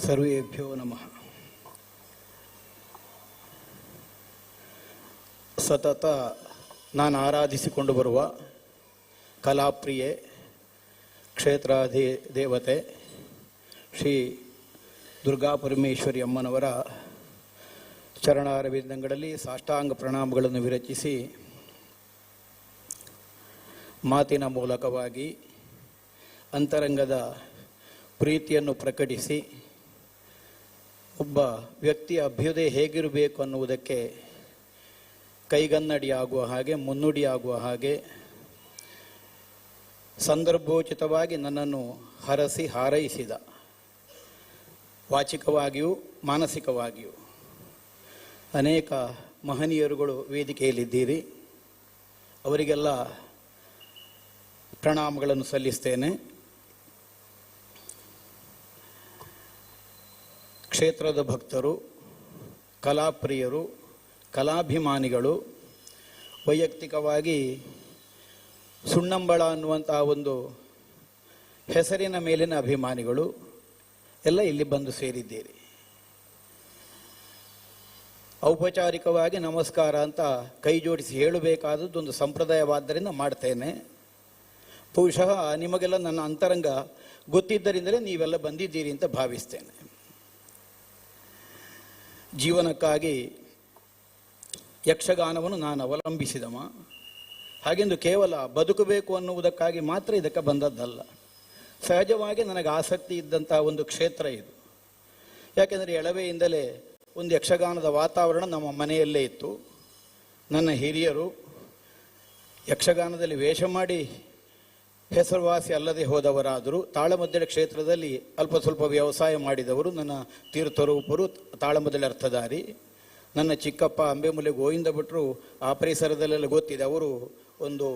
ಸರ್ವೇಭ್ಯೋ ನಮಃ. ಸತತ ನಾನು ಆರಾಧಿಸಿಕೊಂಡು ಬರುವ ಕಲಾಪ್ರಿಯೆ ಕ್ಷೇತ್ರಾಧಿ ದೇವತೆ ಶ್ರೀ ದುರ್ಗಾಪರಮೇಶ್ವರಿ ಅಮ್ಮನವರ ಚರಣಾರವಿಂದಗಳಲ್ಲಿ ಸಾಷ್ಟಾಂಗ ಪ್ರಣಾಮಗಳನ್ನು ವಿರಚಿಸಿ ಮಾತಿನ ಮೂಲಕವಾಗಿ ಅಂತರಂಗದ ಪ್ರೀತಿಯನ್ನು ಪ್ರಕಟಿಸಿ ಒಬ್ಬ ವ್ಯಕ್ತಿಯ ಅಭ್ಯುದಯ ಹೇಗಿರಬೇಕು ಅನ್ನುವುದಕ್ಕೆ ಕೈಗನ್ನಡಿಯಾಗುವ ಹಾಗೆ, ಮುನ್ನುಡಿಯಾಗುವ ಹಾಗೆ ಸಂದರ್ಭೋಚಿತವಾಗಿ ನನ್ನನ್ನು ಹರಸಿ ಹಾರೈಸಿದ, ವಾಚಿಕವಾಗಿಯೂ ಮಾನಸಿಕವಾಗಿಯೂ ಅನೇಕ ಮಹನೀಯರುಗಳು ವೇದಿಕೆಯಲ್ಲಿದ್ದೀರಿ. ಅವರಿಗೆಲ್ಲ ಪ್ರಣಾಮಗಳನ್ನು ಸಲ್ಲಿಸ್ತೇನೆ. ಕ್ಷೇತ್ರದ ಭಕ್ತರು, ಕಲಾಪ್ರಿಯರು, ಕಲಾಭಿಮಾನಿಗಳು, ವೈಯಕ್ತಿಕವಾಗಿ ಸುಣ್ಣಂಬಳ ಅನ್ನುವಂತಹ ಒಂದು ಹೆಸರಿನ ಮೇಲಿನ ಅಭಿಮಾನಿಗಳು ಎಲ್ಲ ಇಲ್ಲಿ ಬಂದು ಸೇರಿದ್ದೀರಿ. ಔಪಚಾರಿಕವಾಗಿ ನಮಸ್ಕಾರ ಅಂತ ಕೈ ಜೋಡಿಸಿ ಹೇಳಬೇಕಾದದ್ದು ಒಂದು ಸಂಪ್ರದಾಯವಾದ್ದರಿಂದ ಮಾಡ್ತೇನೆ. ಬಹುಶಃ ನಿಮಗೆಲ್ಲ ನನ್ನ ಅಂತರಂಗ ಗೊತ್ತಿದ್ದರಿಂದಲೇ ನೀವೆಲ್ಲ ಬಂದಿದ್ದೀರಿ ಅಂತ ಭಾವಿಸ್ತೇನೆ. ಜೀವನಕ್ಕಾಗಿ ಯಕ್ಷಗಾನವನ್ನು ನಾನು ಅವಲಂಬಿಸಿದವ. ಹಾಗೆಂದು ಕೇವಲ ಬದುಕಬೇಕು ಅನ್ನುವುದಕ್ಕಾಗಿ ಮಾತ್ರ ಇದಕ್ಕೆ ಬಂದದ್ದಲ್ಲ. ಸಹಜವಾಗಿ ನನಗೆ ಆಸಕ್ತಿ ಇದ್ದಂಥ ಒಂದು ಕ್ಷೇತ್ರ ಇದು. ಯಾಕೆಂದರೆ ಎಳವೆಯಿಂದಲೇ ಒಂದು ಯಕ್ಷಗಾನದ ವಾತಾವರಣ ನಮ್ಮ ಮನೆಯಲ್ಲೇ ಇತ್ತು. ನನ್ನ ಹಿರಿಯರು ಯಕ್ಷಗಾನದಲ್ಲಿ ವೇಷ ಮಾಡಿ ಹೆಸರುವಾಸಿ ಅಲ್ಲದೆ ಹೋದವರಾದರೂ ತಾಳಮದ್ದಳೆ ಕ್ಷೇತ್ರದಲ್ಲಿ ಅಲ್ಪ ಸ್ವಲ್ಪ ವ್ಯವಸಾಯ ಮಾಡಿದವರು. ನನ್ನ ತೀರ್ಥರೂಪರು ತಾಳಮದ್ದಳೆ ಅರ್ಥಧಾರಿ. ನನ್ನ ಚಿಕ್ಕಪ್ಪ ಅಂಬೆಮೂಲೆ ಗೋವಿಂದ ಭಟ್ರು ಆ ಪರಿಸರದಲ್ಲೆಲ್ಲ ಗೊತ್ತಿದೆ, ಅವರು ಒಂದು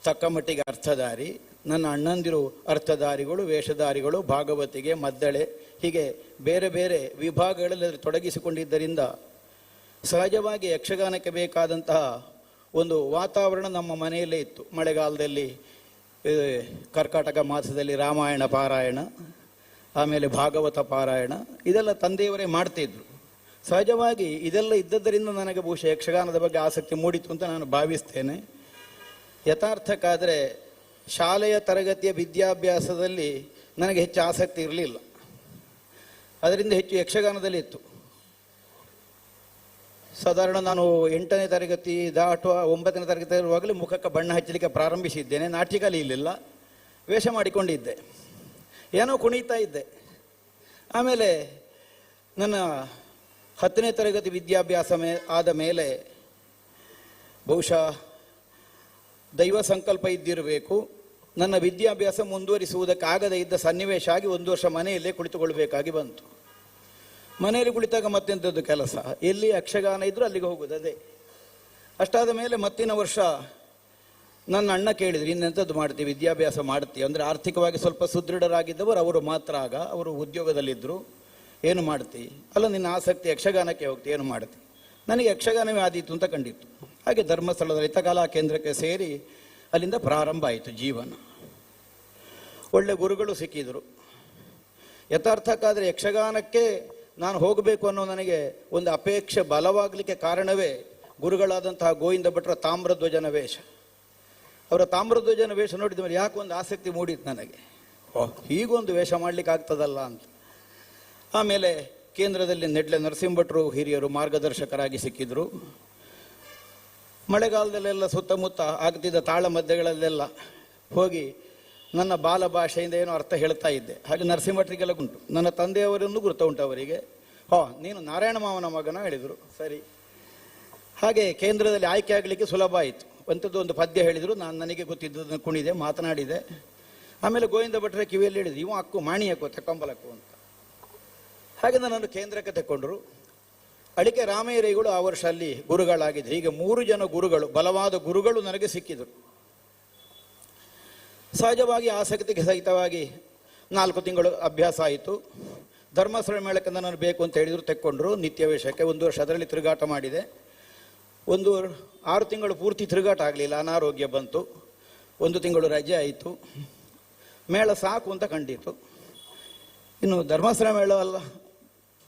ತಕ್ಕ ಮಟ್ಟಿಗೆ ಅರ್ಥಧಾರಿ. ನನ್ನ ಅಣ್ಣಂದಿರು ಅರ್ಥಧಾರಿಗಳು, ವೇಷಧಾರಿಗಳು, ಭಾಗವತಿಗೆ, ಮದ್ದಳೆ, ಹೀಗೆ ಬೇರೆ ಬೇರೆ ವಿಭಾಗಗಳಲ್ಲಿ ತೊಡಗಿಸಿಕೊಂಡಿದ್ದರಿಂದ ಸಹಜವಾಗಿ ಯಕ್ಷಗಾನಕ್ಕೆ ಬೇಕಾದಂತಹ ಒಂದು ವಾತಾವರಣ ನಮ್ಮ ಮನೆಯಲ್ಲೇ ಇತ್ತು. ಮಳೆಗಾಲದಲ್ಲಿ ಕರ್ಕಾಟಕ ಮಾಸದಲ್ಲಿ ರಾಮಾಯಣ ಪಾರಾಯಣ, ಆಮೇಲೆ ಭಾಗವತ ಪಾರಾಯಣ, ಇದೆಲ್ಲ ತಂದೆಯವರೇ ಮಾಡ್ತಿದ್ರು. ಸಹಜವಾಗಿ ಇದೆಲ್ಲ ಇದ್ದದ್ದರಿಂದ ನನಗೆ ಬಹುಶಃ ಯಕ್ಷಗಾನದ ಬಗ್ಗೆ ಆಸಕ್ತಿ ಮೂಡಿತು ಅಂತ ನಾನು ಭಾವಿಸ್ತೇನೆ. ಯಥಾರ್ಥಕ್ಕಾದರೆ ಶಾಲೆಯ ತರಗತಿಯ ವಿದ್ಯಾಭ್ಯಾಸದಲ್ಲಿ ನನಗೆ ಹೆಚ್ಚು ಆಸಕ್ತಿ ಇರಲಿಲ್ಲ. ಅದರಿಂದ ಹೆಚ್ಚು ಯಕ್ಷಗಾನದಲ್ಲಿ ಇತ್ತು. ಸಾಧಾರಣ ನಾನು 8ನೇ ತರಗತಿ ದಾಟುವ 9ನೇ ತರಗತಿ ಇರುವಾಗಲೇ ಮುಖಕ್ಕೆ ಬಣ್ಣ ಹಚ್ಚಲಿಕ್ಕೆ ಪ್ರಾರಂಭಿಸಿದ್ದೇನೆ. ನಾಟ್ಯ ಕಲಿಯಲಿಲ್ಲ, ವೇಷ ಮಾಡಿಕೊಂಡಿದ್ದೆ, ಏನೋ ಕುಣಿತಾ ಇದ್ದೆ. ಆಮೇಲೆ ನನ್ನ 10ನೇ ತರಗತಿ ವಿದ್ಯಾಭ್ಯಾಸ ಆದ ಮೇಲೆ ಬಹುಶಃ ದೈವ ಸಂಕಲ್ಪ ಇದ್ದಿರಬೇಕು, ನನ್ನ ವಿದ್ಯಾಭ್ಯಾಸ ಮುಂದುವರಿಸುವುದಕ್ಕಾಗದೇ ಇದ್ದ ಸನ್ನಿವೇಶ ಆಗಿ 1 ವರ್ಷ ಮನೆಯಲ್ಲೇ ಕುಳಿತುಕೊಳ್ಬೇಕಾಗಿ ಬಂತು. ಮನೆಯಲ್ಲಿ ಕುಳಿತಾಗ ಮತ್ತೆಂಥದ್ದು ಕೆಲಸ, ಎಲ್ಲಿ ಯಕ್ಷಗಾನ ಇದ್ರೂ ಅಲ್ಲಿಗೆ ಹೋಗೋದು ಅದೇ. ಅಷ್ಟಾದ ಮೇಲೆ ಮತ್ತಿನ ವರ್ಷ ನನ್ನ ಅಣ್ಣ ಕೇಳಿದ್ರು, ಇನ್ನೆಂಥದ್ದು ಮಾಡ್ತೀವಿ, ವಿದ್ಯಾಭ್ಯಾಸ ಮಾಡ್ತೀವಿ ಅಂದರೆ ಆರ್ಥಿಕವಾಗಿ ಸ್ವಲ್ಪ ಸುದೃಢರಾಗಿದ್ದವರು ಅವರು ಮಾತ್ರ. ಆಗ ಅವರು ಉದ್ಯೋಗದಲ್ಲಿದ್ದರು. ಏನು ಮಾಡ್ತೀವಿ, ಅಲ್ಲ ನಿನ್ನ ಆಸಕ್ತಿ ಯಕ್ಷಗಾನಕ್ಕೆ ಹೋಗ್ತಿ, ಏನು ಮಾಡ್ತೀವಿ. ನನಗೆ ಯಕ್ಷಗಾನವೇ ಆದೀತು ಅಂತ ಕಂಡಿತ್ತು. ಹಾಗೆ ಧರ್ಮಸ್ಥಳದ ಲಲಿತಕಲಾ ಕೇಂದ್ರಕ್ಕೆ ಸೇರಿ ಅಲ್ಲಿಂದ ಪ್ರಾರಂಭ ಆಯಿತು ಜೀವನ. ಒಳ್ಳೆ ಗುರುಗಳು ಸಿಕ್ಕಿದರು. ಯಥಾರ್ಥಕ್ಕಾದರೆ ಯಕ್ಷಗಾನಕ್ಕೆ ನಾನು ಹೋಗಬೇಕು ಅನ್ನೋ ನನಗೆ ಒಂದು ಅಪೇಕ್ಷೆ ಬಲವಾಗಲಿಕ್ಕೆ ಕಾರಣವೇ ಗುರುಗಳಾದಂತಹ ಗೋವಿಂದ ಭಟ್ರ ತಾಮ್ರಧ್ವಜನ ವೇಷ. ಅವರ ತಾಮ್ರಧ್ವಜನ ವೇಷ ನೋಡಿದ ಮೇಲೆ ಯಾಕೆ ಒಂದು ಆಸಕ್ತಿ ಮೂಡಿತ್ತು ನನಗೆ, ಹೀಗೊಂದು ವೇಷ ಮಾಡಲಿಕ್ಕೆ ಆಗ್ತದಲ್ಲ ಅಂತ. ಆಮೇಲೆ ಕೇಂದ್ರದಲ್ಲಿ ನೆಡ್ಲೆ ನರಸಿಂಹಭಟ್ರು ಹಿರಿಯರು ಮಾರ್ಗದರ್ಶಕರಾಗಿ ಸಿಕ್ಕಿದ್ರು. ಮಳೆಗಾಲದಲ್ಲೆಲ್ಲ ಸುತ್ತಮುತ್ತ ಆಗ್ತಿದ್ದ ತಾಳಮದ್ದೆಗಳಲ್ಲೆಲ್ಲ ಹೋಗಿ ನನ್ನ ಬಾಲ ಭಾಷೆಯಿಂದ ಏನೋ ಅರ್ಥ ಹೇಳ್ತಾ ಇದ್ದೆ. ಹಾಗೆ ನರಸಿಂಹಭಟ್ರಿಗೆಲ್ಲ ಉಂಟು, ನನ್ನ ತಂದೆಯವರನ್ನು ಗುರುತ ಉಂಟು ಅವರಿಗೆ. ನೀನು ನಾರಾಯಣ ಮಾವನ ಮಗನ ಹೇಳಿದರು. ಸರಿ, ಹಾಗೆ ಕೇಂದ್ರದಲ್ಲಿ ಆಯ್ಕೆ ಆಗಲಿಕ್ಕೆ ಸುಲಭ ಆಯಿತು. ಒಂದು ಪದ್ಯ ಹೇಳಿದರು, ನಾನು ನನಗೆ ಗೊತ್ತಿದ್ದದನ್ನು ಕುಣಿದೆ, ಮಾತನಾಡಿದೆ. ಆಮೇಲೆ ಗೋವಿಂದ ಭಟ್ರೆ ಕಿವಿಯಲ್ಲಿ ಹೇಳಿದ್ರು, ಇವ ಅಕ್ಕು ಮಾಣಿ ಹಾಕು ತೆಕ್ಕೊಂಬಲಕ್ಕು ಅಂತ. ಹಾಗೆ ನನ್ನನ್ನು ಕೇಂದ್ರಕ್ಕೆ ತೆಕ್ಕೊಂಡ್ರು. ಅಳಿಕೆ ರಾಮಯ್ಯರೈಗಳು ಆ ವರ್ಷ ಅಲ್ಲಿ ಗುರುಗಳಾಗಿದ್ದರು. ಹೀಗೆ 3 ಜನ ಗುರುಗಳು, ಬಲವಾದ ಗುರುಗಳು ನನಗೆ ಸಿಕ್ಕಿದರು. ಸಹಜವಾಗಿ ಆಸಕ್ತಿಗೆ ಸಹಿತವಾಗಿ 4 ತಿಂಗಳು ಅಭ್ಯಾಸ ಆಯಿತು. ಧರ್ಮಸ್ಥಳ ಮೇಳಕ್ಕೆ ನನ್ನನ್ನು ಬೇಕು ಅಂತ ಹೇಳಿದರು, ತೆಕ್ಕೊಂಡ್ರು. ನಿತ್ಯ ವೇಷಕ್ಕೆ 1 ವರ್ಷ ಅದರಲ್ಲಿ ತಿರುಗಾಟ ಮಾಡಿದೆ. 6 ತಿಂಗಳು ಪೂರ್ತಿ ತಿರುಗಾಟ ಆಗಲಿಲ್ಲ, ಅನಾರೋಗ್ಯ ಬಂತು. 1 ತಿಂಗಳು ರಜೆ ಆಯಿತು. ಮೇಳ ಸಾಕು ಅಂತ ಕಂಡಿತು. ಇನ್ನು ಧರ್ಮಸ್ಥಳ ಮೇಳ ಅಲ್ಲ,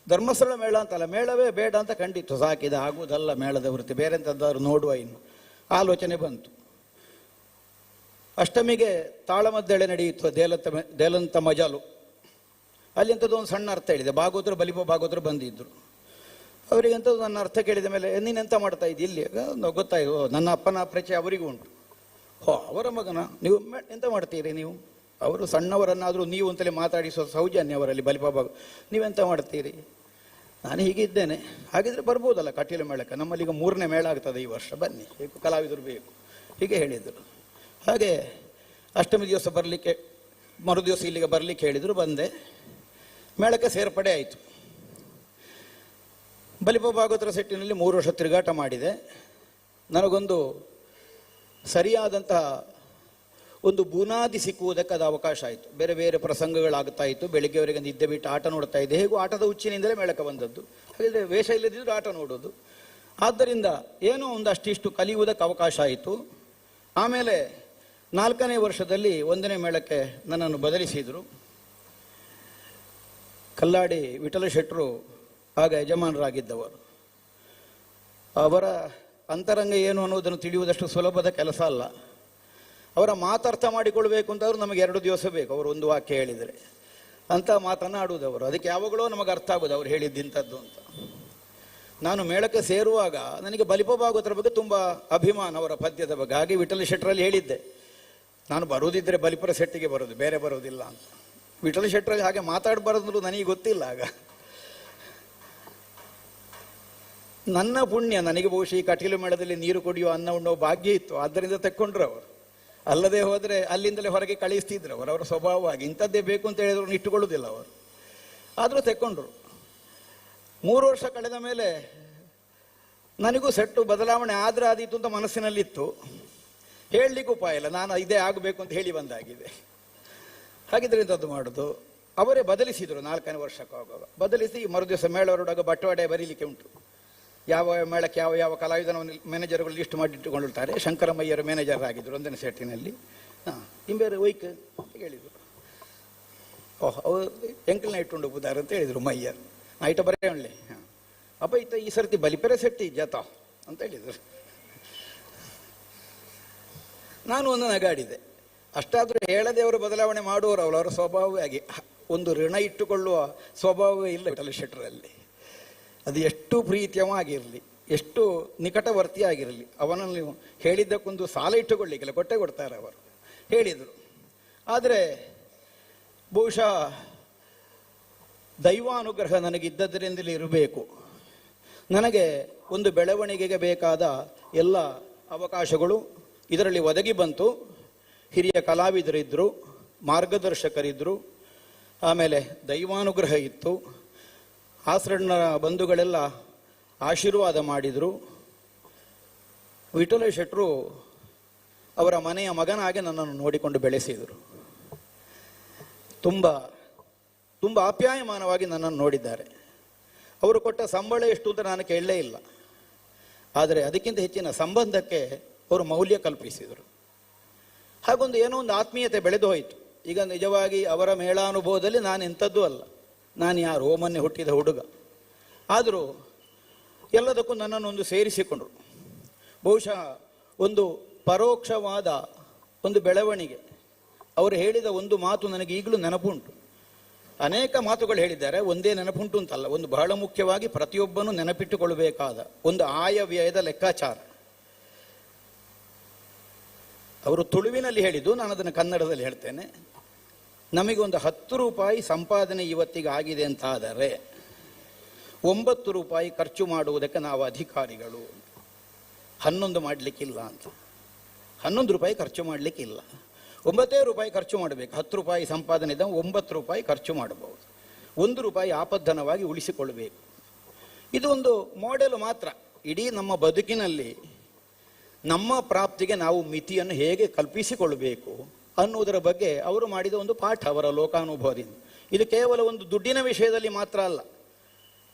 ಧರ್ಮಸ್ಥಳ ಮೇಳ ಅಂತಲ್ಲ, ಮೇಳವೇ ಬೇಡ ಅಂತ ಕಂಡಿತ್ತು, ಸಾಕಿದೆ ಆಗುವುದಲ್ಲ ಮೇಳದ ವೃತ್ತಿ, ಬೇರೆ ಎಂಥದ್ದಾದ್ರು ನೋಡುವ ಇನ್ನು ಆಲೋಚನೆ ಬಂತು. ಅಷ್ಟಮಿಗೆ ತಾಳಮದ್ದಳೆ ನಡೆಯಿತು ದೇಲಂತ ಮಜಾಲು. ಅಲ್ಲಿ ಅಂಥದ್ದು ಒಂದು ಸಣ್ಣ ಅರ್ಥ ಹೇಳಿದೆ, ಭಾಗವತರು ಬಲಿಪ ಭಾಗವತರು ಬಂದಿದ್ದರು. ಅವರಿಗೆ ಅಂಥದ್ದು ನನ್ನ ಅರ್ಥ ಕೇಳಿದ ಮೇಲೆ ನೀನೆಂತ ಮಾಡ್ತಾ ಇದ್ದಿ ಇಲ್ಲಿ ಗೊತ್ತಾಯ್ತು, ನನ್ನ ಅಪ್ಪನ ಪರಿಚಯ ಅವರಿಗೂ ಉಂಟು. ಅವರ ಮಗನ ನೀವು ಎಂತ ಮಾಡ್ತೀರಿ ನೀವು, ಅವರು ಸಣ್ಣವರನ್ನಾದರೂ ನೀವು ಅಂತಲೇ ಮಾತಾಡಿಸೋ ಸೌಜನ್ಯ ಅವರಲ್ಲಿ ಬಲಿಪ ಭಾಗ, ನೀವೆಂತ ಮಾಡ್ತೀರಿ? ನಾನು ಹೀಗಿದ್ದೇನೆ, ಹಾಗಿದ್ರೆ ಬರ್ಬೋದಲ್ಲ ಕಟೀಲು ಮೇಳಕ್ಕೆ, ನಮ್ಮಲ್ಲಿ ಈಗ 3ನೇ ಮೇಳ ಆಗ್ತದೆ ಈ ವರ್ಷ, ಬನ್ನಿ, ಬೇಕು ಕಲಾವಿದರು ಬೇಕು, ಹೀಗೆ ಹೇಳಿದರು. ಹಾಗೆ ಅಷ್ಟಮಿ ದಿವಸ ಬರಲಿಕ್ಕೆ, ಮರುದಿವಸ ಇಲ್ಲಿಗೆ ಬರಲಿಕ್ಕೆ ಹೇಳಿದರು, ಬಂದೆ. ಮೇಳಕ್ಕೆ ಸೇರ್ಪಡೆ ಆಯಿತು. ಬಲಿಪ ಭಾಗವತರ ಸೆಟ್ಟಿನಲ್ಲಿ 3 ವರ್ಷ ತಿರುಗಾಟ ಮಾಡಿದೆ. ನನಗೊಂದು ಸರಿಯಾದಂತಹ ಒಂದು ಬುನಾದಿ ಸಿಕ್ಕುವುದಕ್ಕೆ ಅದು ಅವಕಾಶ ಆಯಿತು. ಬೇರೆ ಬೇರೆ ಪ್ರಸಂಗಗಳಾಗ್ತಾ ಇತ್ತು. ಬೆಳಿಗ್ಗೆವರೆಗೆ ನಿದ್ದೆ ಬಿಟ್ಟು ಆಟ ನೋಡ್ತಾ ಇದ್ದೆ. ಹೇಗೂ ಆಟದ ಹುಚ್ಚಿನಿಂದಲೇ ಮೇಳಕ್ಕೆ ಬಂದದ್ದು, ಹಾಗಿದ್ರೆ ವೇಷ ಇಲ್ಲದಿದ್ದರೂ ಆಟ ನೋಡೋದು. ಆದ್ದರಿಂದ ಏನೋ ಒಂದಷ್ಟಿಷ್ಟು ಕಲಿಯುವುದಕ್ಕೆ ಅವಕಾಶ ಆಯಿತು. ಆಮೇಲೆ 4ನೇ ವರ್ಷದಲ್ಲಿ 1ನೇ ಮೇಳಕ್ಕೆ ನನ್ನನ್ನು ಬದಲಿಸಿದರು. ಕಲ್ಲಾಡಿ ವಿಠಲ ಶೆಟ್ಟರು ಆಗ ಯಜಮಾನರಾಗಿದ್ದವರು. ಅವರ ಅಂತರಂಗ ಏನು ಅನ್ನೋದನ್ನು ತಿಳಿಯುವುದಷ್ಟು ಸುಲಭದ ಕೆಲಸ ಅಲ್ಲ. ಅವರ ಮಾತರ್ಥ ಮಾಡಿಕೊಳ್ಬೇಕು ಅಂತಂದ್ರೆ ನಮಗೆ 2 ದಿವಸ ಬೇಕು, ಅವರು ಒಂದು ವಾಕ್ಯ ಹೇಳಿದರೆ ಅಂತ ಮಾತನ್ನು ಆಡುವುದವರು. ಅದಕ್ಕೆ ಯಾವಾಗಲೂ ನಮಗೆ ಅರ್ಥ ಆಗೋದು ಅವ್ರು ಹೇಳಿದ್ದಿಂಥದ್ದು ಅಂತ. ನಾನು ಮೇಳಕ್ಕೆ ಸೇರುವಾಗ ನನಗೆ ಬಲಿಪ ಭಾಗವತರ ಬಗ್ಗೆ ತುಂಬ ಅಭಿಮಾನ, ಅವರ ಪದ್ಯದ ಬಗ್ಗೆ. ಹಾಗೆ ವಿಠಲ ಶೆಟ್ಟರಲ್ಲಿ ಹೇಳಿದ್ದೆ, ನಾನು ಬರುವುದಿದ್ದರೆ ಬಲಿಪರ ಸೆಟ್ಟಿಗೆ ಬರೋದು, ಬೇರೆ ಬರೋದಿಲ್ಲ ಅಂತ. ವಿಠಲ ಶೆಟ್ಟರಲ್ಲಿ ಹಾಗೆ ಮಾತಾಡಬಾರದು ನನಗೆ ಗೊತ್ತಿಲ್ಲ ಆಗ. ನನ್ನ ಪುಣ್ಯ, ನನಗೆ ಬಹುಶಃ ಈ ಕಟೀಲು ಮೇಳದಲ್ಲಿ ನೀರು ಕುಡಿಯೋ ಅನ್ನ ಉಣ್ಣೋ ಭಾಗ್ಯ ಇತ್ತು, ಆದ್ದರಿಂದ ತೆಕ್ಕೊಂಡ್ರು ಅವರು. ಅಲ್ಲದೆ ಹೋದರೆ ಅಲ್ಲಿಂದಲೇ ಹೊರಗೆ ಕಳಿಸ್ತಿದ್ರು ಅವರು. ಅವರ ಸ್ವಭಾವವಾಗಿ ಇಂಥದ್ದೇ ಬೇಕು ಅಂತ ಹೇಳಿದ್ರು ಇಟ್ಟುಕೊಳ್ಳೋದಿಲ್ಲ ಅವರು. ಆದರೂ ತೆಕ್ಕೊಂಡ್ರು. 3 ವರ್ಷ ಕಳೆದ ಮೇಲೆ ನನಗೂ ಸೆಟ್ಟು ಬದಲಾವಣೆ ಆದರೆ ಆದೀತು ಅಂತ ಮನಸ್ಸಿನಲ್ಲಿತ್ತು. ಹೇಳಲಿಕ್ಕೆ ಉಪಾಯ ಇಲ್ಲ, ನಾನು ಇದೇ ಆಗಬೇಕು ಅಂತ ಹೇಳಿ ಬಂದಾಗಿದೆ. ಹಾಗಿದ್ರೆ ಇಂಥದ್ದು ಮಾಡೋದು. ಅವರೇ ಬದಲಿಸಿದರು 4ನೇ ವರ್ಷಕ್ಕೆ ಹೋಗುವಾಗ. ಬದಲಿಸಿ ಮರುದಿವಸ ಮೇಳ ಹೊರಡುವಾಗ ಬಟವಾಡೆ ಬರೀಲಿಕ್ಕೆ ಉಂಟು. ಯಾವ ಮೇಳಕ್ಕೆ ಯಾವ ಯಾವ ಕಲಾವಿದನ ಮ್ಯಾನೇಜರ್ಗಳು ಲಿಸ್ಟ್ ಮಾಡಿಟ್ಟುಕೊಂಡಿರ್ತಾರೆ. ಶಂಕರಮಯ್ಯರು ಮ್ಯಾನೇಜರ್ ಆಗಿದ್ದರು 1ನೇ ಸೆಟ್ಟಿನಲ್ಲಿ. ಇಂಬೇರು ಒಯ್ಕ್ ಹೇಳಿದರು. ಅವರು ಎಂಕಲ್ನ ಇಟ್ಟುಕೊಂಡು ಹೋಗುತ್ತಾರೆ ಅಂತ ಹೇಳಿದರು ಮಯ್ಯರ್. ಐಟ ಬರೇ ಒಳ್ಳೆ ಅಪ್ಪ ಈ ಸರ್ತಿ ಬಲಿಪೆರೆ ಸೆಟ್ಟಿ ಜತ ಅಂತ ಹೇಳಿದರು. ನಾನು ಒಂದು ನಗಾಡಿದೆ. ಅಷ್ಟಾದರೂ ಹೇಳದೆ ಅವರು ಬದಲಾವಣೆ ಮಾಡುವವರು ಅವರ ಸ್ವಭಾವವೇ ಆಗಿ. ಒಂದು ಋಣ ಇಟ್ಟುಕೊಳ್ಳುವ ಸ್ವಭಾವವೇ ಇಲ್ಲ ವಿಠಲ ಶೆಟ್ಟರಲ್ಲಿ. ಅದು ಎಷ್ಟು ಪ್ರೀತಿಯವಾಗಿರಲಿ, ಎಷ್ಟು ನಿಕಟವರ್ತಿ ಆಗಿರಲಿ, ಅವನನ್ನು ಹೇಳಿದ್ದಕ್ಕೊಂದು ಸಾಲ ಇಟ್ಟುಕೊಳ್ಳಿಕ್ಕಿಲ್ಲ, ಕೊಡ್ತಾರೆ ಅವರು. ಹೇಳಿದರು. ಆದರೆ ಬಹುಶಃ ದೈವಾನುಗ್ರಹ ನನಗಿದ್ದದರಿಂದಲೇ ಇರಬೇಕು. ನನಗೆ ಒಂದು ಬೆಳವಣಿಗೆಗೆ ಬೇಕಾದ ಎಲ್ಲ ಅವಕಾಶಗಳು ಇದರಲ್ಲಿ ಒದಗಿ ಬಂತು. ಹಿರಿಯ ಕಲಾವಿದರಿದ್ದರು, ಮಾರ್ಗದರ್ಶಕರಿದ್ದರು, ಆಮೇಲೆ ದೈವಾನುಗ್ರಹ ಇತ್ತು. ಆಸರಣ್ಣ ಬಂಧುಗಳೆಲ್ಲ ಆಶೀರ್ವಾದ ಮಾಡಿದರು. ವಿಠಲ ಶೆಟ್ಟರು ಅವರ ಮನೆಯ ಮಗನಾಗೆ ನನ್ನನ್ನು ನೋಡಿಕೊಂಡು ಬೆಳೆಸಿದರು. ತುಂಬ ತುಂಬ ಆಪ್ಯಾಯಮಾನವಾಗಿ ನನ್ನನ್ನು ನೋಡಿದ್ದಾರೆ. ಅವರು ಕೊಟ್ಟ ಸಂಬಳ ಎಷ್ಟು ಅಂತ ನಾನು ಕೇಳಲೇ ಇಲ್ಲ. ಆದರೆ ಅದಕ್ಕಿಂತ ಹೆಚ್ಚಿನ ಸಂಬಂಧಕ್ಕೆ ಅವರು ಮೌಲ್ಯ ಕಲ್ಪಿಸಿದರು. ಹಾಗೊಂದು ಏನೋ ಒಂದು ಆತ್ಮೀಯತೆ ಬೆಳೆದು ಹೋಯಿತು. ಈಗ ನಿಜವಾಗಿ ಅವರ ಮೇಳಾನುಭವದಲ್ಲಿ ನಾನು ಎಂಥದ್ದೂ ಅಲ್ಲ, ನಾನು ಯಾರು ಮೊನ್ನೆ ಹುಟ್ಟಿದ ಹುಡುಗ. ಆದರೂ ಎಲ್ಲದಕ್ಕೂ ನನ್ನನ್ನು ಸೇರಿಸಿಕೊಂಡರು. ಬಹುಶಃ ಒಂದು ಪರೋಕ್ಷವಾದ ಒಂದು ಬೆಳವಣಿಗೆ. ಅವರು ಹೇಳಿದ ಒಂದು ಮಾತು ನನಗೆ ಈಗಲೂ ನೆನಪುಂಟು. ಅನೇಕ ಮಾತುಗಳು ಹೇಳಿದ್ದಾರೆ, ಒಂದೇ ನೆನಪುಂಟು ಅಂತಲ್ಲ. ಒಂದು ಬಹಳ ಮುಖ್ಯವಾಗಿ ಪ್ರತಿಯೊಬ್ಬನೂ ನೆನಪಿಟ್ಟುಕೊಳ್ಳಬೇಕಾದ ಒಂದು ಆಯವ್ಯಯದ ಲೆಕ್ಕಾಚಾರ. ಅವರು ತುಳುವಿನಲ್ಲಿ ಹೇಳಿದ್ದು, ನಾನು ಅದನ್ನು ಕನ್ನಡದಲ್ಲಿ ಹೇಳ್ತೇನೆ. ನಮಗೊಂದು 10 ರೂಪಾಯಿ ಸಂಪಾದನೆ ಇವತ್ತಿಗೆ ಆಗಿದೆ ಅಂತ ಆದರೆ 9 ರೂಪಾಯಿ ಖರ್ಚು ಮಾಡುವುದಕ್ಕೆ ನಾವು ಅಧಿಕಾರಿಗಳು. 11 ಮಾಡಲಿಕ್ಕಿಲ್ಲ ಅಂತ. 11 ರೂಪಾಯಿ ಖರ್ಚು ಮಾಡಲಿಕ್ಕಿಲ್ಲ, 9 ರೂಪಾಯಿ ಖರ್ಚು ಮಾಡಬೇಕು. 10 ರೂಪಾಯಿ ಸಂಪಾದನೆ ಇದ್ದ 9 ರೂಪಾಯಿ ಖರ್ಚು ಮಾಡಬಹುದು. 1 ರೂಪಾಯಿ ಆಪದ್ದನವಾಗಿ ಉಳಿಸಿಕೊಳ್ಳಬೇಕು. ಇದು ಒಂದು ಮಾಡೆಲ್ ಮಾತ್ರ. ಇಡೀ ನಮ್ಮ ಬದುಕಿನಲ್ಲಿ ನಮ್ಮ ಪ್ರಾಪ್ತಿಗೆ ನಾವು ಮಿತಿಯನ್ನು ಹೇಗೆ ಕಲ್ಪಿಸಿಕೊಳ್ಳಬೇಕು ಅನ್ನುವುದರ ಬಗ್ಗೆ ಅವರು ಮಾಡಿದ ಒಂದು ಪಾಠ ಅವರ ಲೋಕಾನುಭವದಿಂದ. ಇದು ಕೇವಲ ಒಂದು ದುಡ್ಡಿನ ವಿಷಯದಲ್ಲಿ ಮಾತ್ರ ಅಲ್ಲ.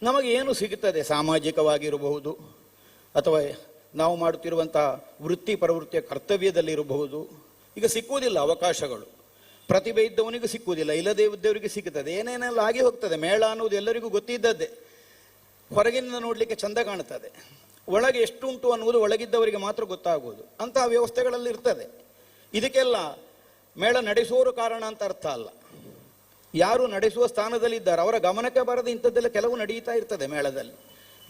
ನಮಗೆ ಏನು ಸಿಗುತ್ತದೆ ಸಾಮಾಜಿಕವಾಗಿರಬಹುದು, ಅಥವಾ ನಾವು ಮಾಡುತ್ತಿರುವಂಥ ವೃತ್ತಿ ಪ್ರವೃತ್ತಿಯ ಕರ್ತವ್ಯದಲ್ಲಿರಬಹುದು. ಈಗ ಸಿಕ್ಕುವುದಿಲ್ಲ ಅವಕಾಶಗಳು. ಪ್ರತಿಭೆ ಇದ್ದವನಿಗೂ ಸಿಕ್ಕುವುದಿಲ್ಲ, ಇಲ್ಲದೇ ಇದ್ದವರಿಗೆ ಸಿಗುತ್ತದೆ. ಏನೇನೆಲ್ಲ ಆಗಿ ಹೋಗ್ತದೆ. ಮೇಳ ಅನ್ನುವುದು ಎಲ್ಲರಿಗೂ ಗೊತ್ತಿದ್ದದ್ದೇ. ಹೊರಗಿನಿಂದ ನೋಡಲಿಕ್ಕೆ ಚಂದ ಕಾಣ್ತದೆ, ಒಳಗೆ ಎಷ್ಟುಂಟು ಅನ್ನುವುದು ಒಳಗಿದ್ದವರಿಗೆ ಮಾತ್ರ ಗೊತ್ತಾಗುವುದು. ಅಂತಹ ವ್ಯವಸ್ಥೆಗಳಲ್ಲಿ ಇರ್ತದೆ. ಇದಕ್ಕೆಲ್ಲ ಮೇಳ ನಡೆಸುವವರು ಕಾರಣ ಅಂತ ಅರ್ಥ ಅಲ್ಲ. ಯಾರು ನಡೆಸುವ ಸ್ಥಾನದಲ್ಲಿದ್ದಾರೆ ಅವರ ಗಮನಕ್ಕೆ ಬರದೆ ಇಂಥದ್ದೆಲ್ಲ ಕೆಲವು ನಡೀತಾ ಇರ್ತದೆ ಮೇಳದಲ್ಲಿ.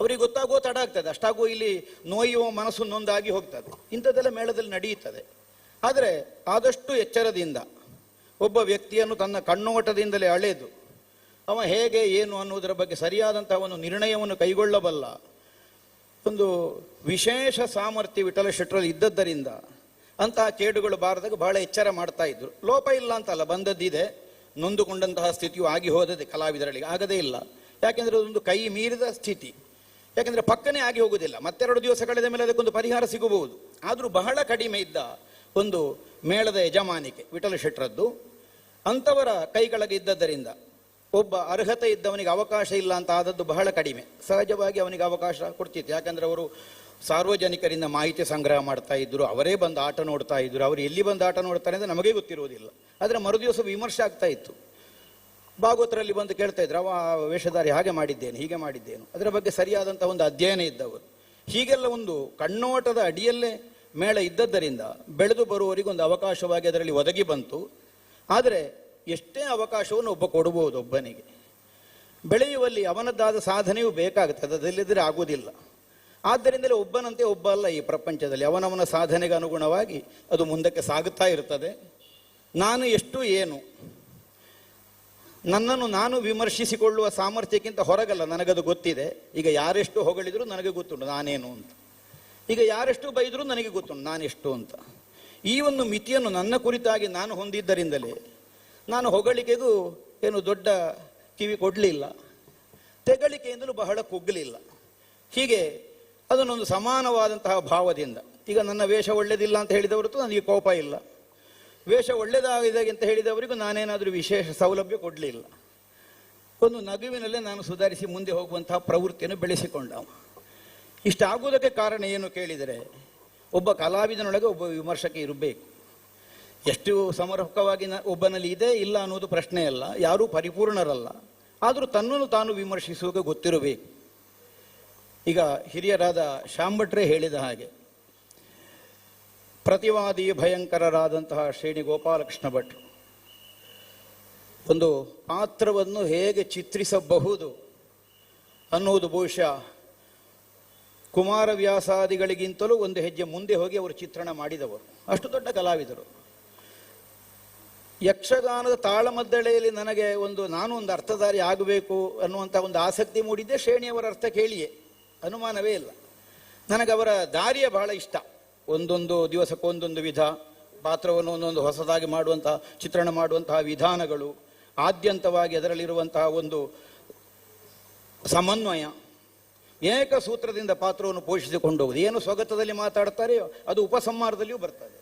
ಅವರಿಗೆ ಗೊತ್ತಾಗುವ ತಡ ಆಗ್ತದೆ, ಅಷ್ಟಾಗುವ ಇಲ್ಲಿ ನೋಯುವ ಮನಸ್ಸು ನೊಂದಾಗಿ ಹೋಗ್ತದೆ. ಇಂಥದ್ದೆಲ್ಲ ಮೇಳದಲ್ಲಿ ನಡೆಯುತ್ತದೆ. ಆದರೆ ಆದಷ್ಟು ಎಚ್ಚರದಿಂದ ಒಬ್ಬ ವ್ಯಕ್ತಿಯನ್ನು ತನ್ನ ಕಣ್ಣೋಟದಿಂದಲೇ ಅಳೆದು ಅವ ಹೇಗೆ ಏನು ಅನ್ನುವುದರ ಬಗ್ಗೆ ಸರಿಯಾದಂತಹ ಒಂದು ನಿರ್ಣಯವನ್ನು ಕೈಗೊಳ್ಳಬಲ್ಲ ಒಂದು ವಿಶೇಷ ಸಾಮರ್ಥ್ಯ ವಿಠಲ ಶೆಟ್ಟರಲ್ಲಿ ಇದ್ದದ್ದರಿಂದ ಅಂತಹ ಕೇಡುಗಳು ಬಾರದಾಗ ಬಹಳ ಎಚ್ಚರ ಮಾಡ್ತಾ ಇದ್ರು. ಲೋಪ ಇಲ್ಲ ಅಂತಲ್ಲ, ಬಂದದ್ದಿದೆ, ನೊಂದುಕೊಂಡಂತಹ ಸ್ಥಿತಿಯು ಆಗಿ ಹೋದದೆ ಕಲಾವಿದರಲ್ಲಿ, ಆಗದೇ ಇಲ್ಲ. ಯಾಕೆಂದರೆ ಅದೊಂದು ಕೈ ಮೀರಿದ ಸ್ಥಿತಿ. ಯಾಕೆಂದರೆ ಪಕ್ಕನೇ ಆಗಿ ಹೋಗುವುದಿಲ್ಲ, ಮತ್ತೆರಡು ದಿವಸ ಕಳೆದ ಮೇಲೆ ಅದಕ್ಕೊಂದು ಪರಿಹಾರ ಸಿಗಬಹುದು. ಆದರೂ ಬಹಳ ಕಡಿಮೆ ಇದ್ದ ಒಂದು ಮೇಳದ ಯಜಮಾನಿಕೆ ವಿಠಲ ಶೆಟ್ಟರದ್ದು. ಅಂಥವರ ಕೈಗಳಿಗೆ ಇದ್ದದ್ದರಿಂದ ಒಬ್ಬ ಅರ್ಹತೆ ಇದ್ದವನಿಗೆ ಅವಕಾಶ ಇಲ್ಲ ಅಂತ ಆದದ್ದು ಬಹಳ ಕಡಿಮೆ. ಸಹಜವಾಗಿ ಅವನಿಗೆ ಅವಕಾಶ ಕೊಡ್ತಿತ್ತು. ಯಾಕಂದರೆ ಅವರು ಸಾರ್ವಜನಿಕರಿಂದ ಮಾಹಿತಿ ಸಂಗ್ರಹ ಮಾಡ್ತಾ ಇದ್ರು, ಅವರೇ ಬಂದು ಆಟ ನೋಡ್ತಾ ಇದ್ರು. ಅವರು ಎಲ್ಲಿ ಬಂದು ಆಟ ನೋಡ್ತಾರೆ ಅಂದರೆ ನಮಗೆ ಗೊತ್ತಿರುವುದಿಲ್ಲ. ಆದರೆ ಮರುದಿವಸ ವಿಮರ್ಶೆ ಆಗ್ತಾ ಇತ್ತು. ಭಾಗವತರಲ್ಲಿ ಬಂದು ಕೇಳ್ತಾ ಇದ್ರು, ಅವ ವೇಷಧಾರಿ ಹಾಗೆ ಮಾಡಿದ್ದೇನೆ, ಹೀಗೆ ಮಾಡಿದ್ದೇನು, ಅದರ ಬಗ್ಗೆ ಸರಿಯಾದಂಥ ಒಂದು ಅಧ್ಯಯನ ಇದ್ದವರು. ಹೀಗೆಲ್ಲ ಒಂದು ಕಣ್ಣೋಟದ ಅಡಿಯಲ್ಲೇ ಮೇಳ ಇದ್ದದ್ದರಿಂದ ಬೆಳೆದು ಬರುವವರಿಗೆ ಒಂದು ಅವಕಾಶವಾಗಿ ಅದರಲ್ಲಿ ಒದಗಿ ಬಂತು. ಆದರೆ ಎಷ್ಟೇ ಅವಕಾಶವನ್ನು ಒಬ್ಬ ಕೊಡಬಹುದು, ಒಬ್ಬನಿಗೆ ಬೆಳೆಯುವಲ್ಲಿ ಅವನದ್ದಾದ ಸಾಧನೆಯೂ ಬೇಕಾಗುತ್ತದೆ, ಅದಲ್ಲದಿದ್ದರೆ ಆಗುವುದಿಲ್ಲ. ಆದ್ದರಿಂದಲೇ ಒಬ್ಬನಂತೆ ಒಬ್ಬ ಅಲ್ಲ ಈ ಪ್ರಪಂಚದಲ್ಲಿ, ಅವನವನ ಸಾಧನೆಗೆ ಅನುಗುಣವಾಗಿ ಅದು ಮುಂದಕ್ಕೆ ಸಾಗುತ್ತಾ ಇರ್ತದೆ. ನಾನು ಎಷ್ಟು ಏನು, ನನ್ನನ್ನು ನಾನು ವಿಮರ್ಶಿಸಿಕೊಳ್ಳುವ ಸಾಮರ್ಥ್ಯಕ್ಕಿಂತ ಹೊರಗಲ್ಲ, ನನಗದು ಗೊತ್ತಿದೆ. ಈಗ ಯಾರೆಷ್ಟು ಹೊಗಳಿದ್ರು ನನಗೆ ಗೊತ್ತುಂಟು ನಾನೇನು ಅಂತ, ಈಗ ಯಾರೆಷ್ಟು ಬೈದರೂ ನನಗೆ ಗೊತ್ತುಂಟು ನಾನೆಷ್ಟು ಅಂತ. ಈ ಒಂದು ಮಿತಿಯನ್ನು ನನ್ನ ಕುರಿತಾಗಿ ನಾನು ಹೊಂದಿದ್ದರಿಂದಲೇ ನಾನು ಹೊಗಳಿಕೆಗೂ ಏನು ದೊಡ್ಡ ಕಿವಿ ಕೊಡಲಿಲ್ಲ, ತೆಗಳಿಕೆಯಿಂದಲೂ ಬಹಳ ಕುಗ್ಗಲಿಲ್ಲ. ಹೀಗೆ ಅದನ್ನೊಂದು ಸಮಾನವಾದಂತಹ ಭಾವದಿಂದ, ಈಗ ನನ್ನ ವೇಷ ಒಳ್ಳೆಯದಿಲ್ಲ ಅಂತ ಹೇಳಿದವರದ್ದು ನನಗೆ ಕೋಪ ಇಲ್ಲ, ವೇಷ ಒಳ್ಳೆಯದಾಗಿದೆ ಅಂತ ಹೇಳಿದವರಿಗೂ ನಾನೇನಾದರೂ ವಿಶೇಷ ಸೌಲಭ್ಯ ಕೊಡಲಿಲ್ಲ. ಒಂದು ನಗುವಿನಲ್ಲೇ ನಾನು ಸುಧಾರಿಸಿ ಮುಂದೆ ಹೋಗುವಂತಹ ಪ್ರವೃತ್ತಿಯನ್ನು ಬೆಳೆಸಿಕೊಂಡವ. ಇಷ್ಟಾಗುವುದಕ್ಕೆ ಕಾರಣ ಏನು ಕೇಳಿದರೆ, ಒಬ್ಬ ಕಲಾವಿದನೊಳಗೆ ಒಬ್ಬ ವಿಮರ್ಶಕ ಇರಬೇಕು. ಎಷ್ಟು ಸಮರ್ಪಕವಾಗಿ ಒಬ್ಬನಲ್ಲಿ ಇದೆ ಇಲ್ಲ ಅನ್ನೋದು ಪ್ರಶ್ನೆ ಅಲ್ಲ, ಯಾರೂ ಪರಿಪೂರ್ಣರಲ್ಲ. ಆದರೂ ತನ್ನನ್ನು ತಾನು ವಿಮರ್ಶಿಸುವಾಗ ಗೊತ್ತಿರಬೇಕು. ಈಗ ಹಿರಿಯರಾದ ಶಾಂಭಟ್ರೆ ಹೇಳಿದ ಹಾಗೆ, ಪ್ರತಿವಾದಿ ಭಯಂಕರರಾದಂತಹ ಶ್ರೇಣಿ ಗೋಪಾಲಕೃಷ್ಣ ಭಟ್ರು ಒಂದು ಪಾತ್ರವನ್ನು ಹೇಗೆ ಚಿತ್ರಿಸಬಹುದು ಅನ್ನುವುದು ಬಹುಶಃ ಕುಮಾರವ್ಯಾಸಾದಿಗಳಿಗಿಂತಲೂ ಒಂದು ಹೆಜ್ಜೆ ಮುಂದೆ ಹೋಗಿ ಅವರು ಚಿತ್ರಣ ಮಾಡಿದವರು. ಅಷ್ಟು ದೊಡ್ಡ ಕಲಾವಿದರು. ಯಕ್ಷಗಾನದ ತಾಳಮದ್ದಳೆಯಲ್ಲಿ ನನಗೆ ನಾನು ಒಂದು ಅರ್ಥಧಾರಿ ಆಗಬೇಕು ಅನ್ನುವಂಥ ಒಂದು ಆಸಕ್ತಿ ಮೂಡಿದ್ದೆ ಶ್ರೇಣಿಯವರ ಅರ್ಥ ಕೇಳಿಯೇ, ಅನುಮಾನವೇ ಇಲ್ಲ. ನನಗವರ ದಾರಿಯ ಬಹಳ ಇಷ್ಟ. ಒಂದೊಂದು ದಿವಸಕ್ಕೊಂದೊಂದು ವಿಧ, ಪಾತ್ರವನ್ನು ಒಂದೊಂದು ಹೊಸದಾಗಿ ಮಾಡುವಂತಹ ಚಿತ್ರಣ ಮಾಡುವಂತಹ ವಿಧಾನಗಳು, ಆದ್ಯಂತವಾಗಿ ಅದರಲ್ಲಿರುವಂತಹ ಒಂದು ಸಮನ್ವಯ, ಏಕ ಸೂತ್ರದಿಂದ ಪಾತ್ರವನ್ನು ಪೋಷಿಸಿಕೊಂಡು ಹೋಗುವುದು. ಏನು ಸ್ವಗತದಲ್ಲಿ ಮಾತಾಡ್ತಾರೆಯೋ ಅದು ಉಪಸಂಹಾರದಲ್ಲಿಯೂ ಬರ್ತದೆ.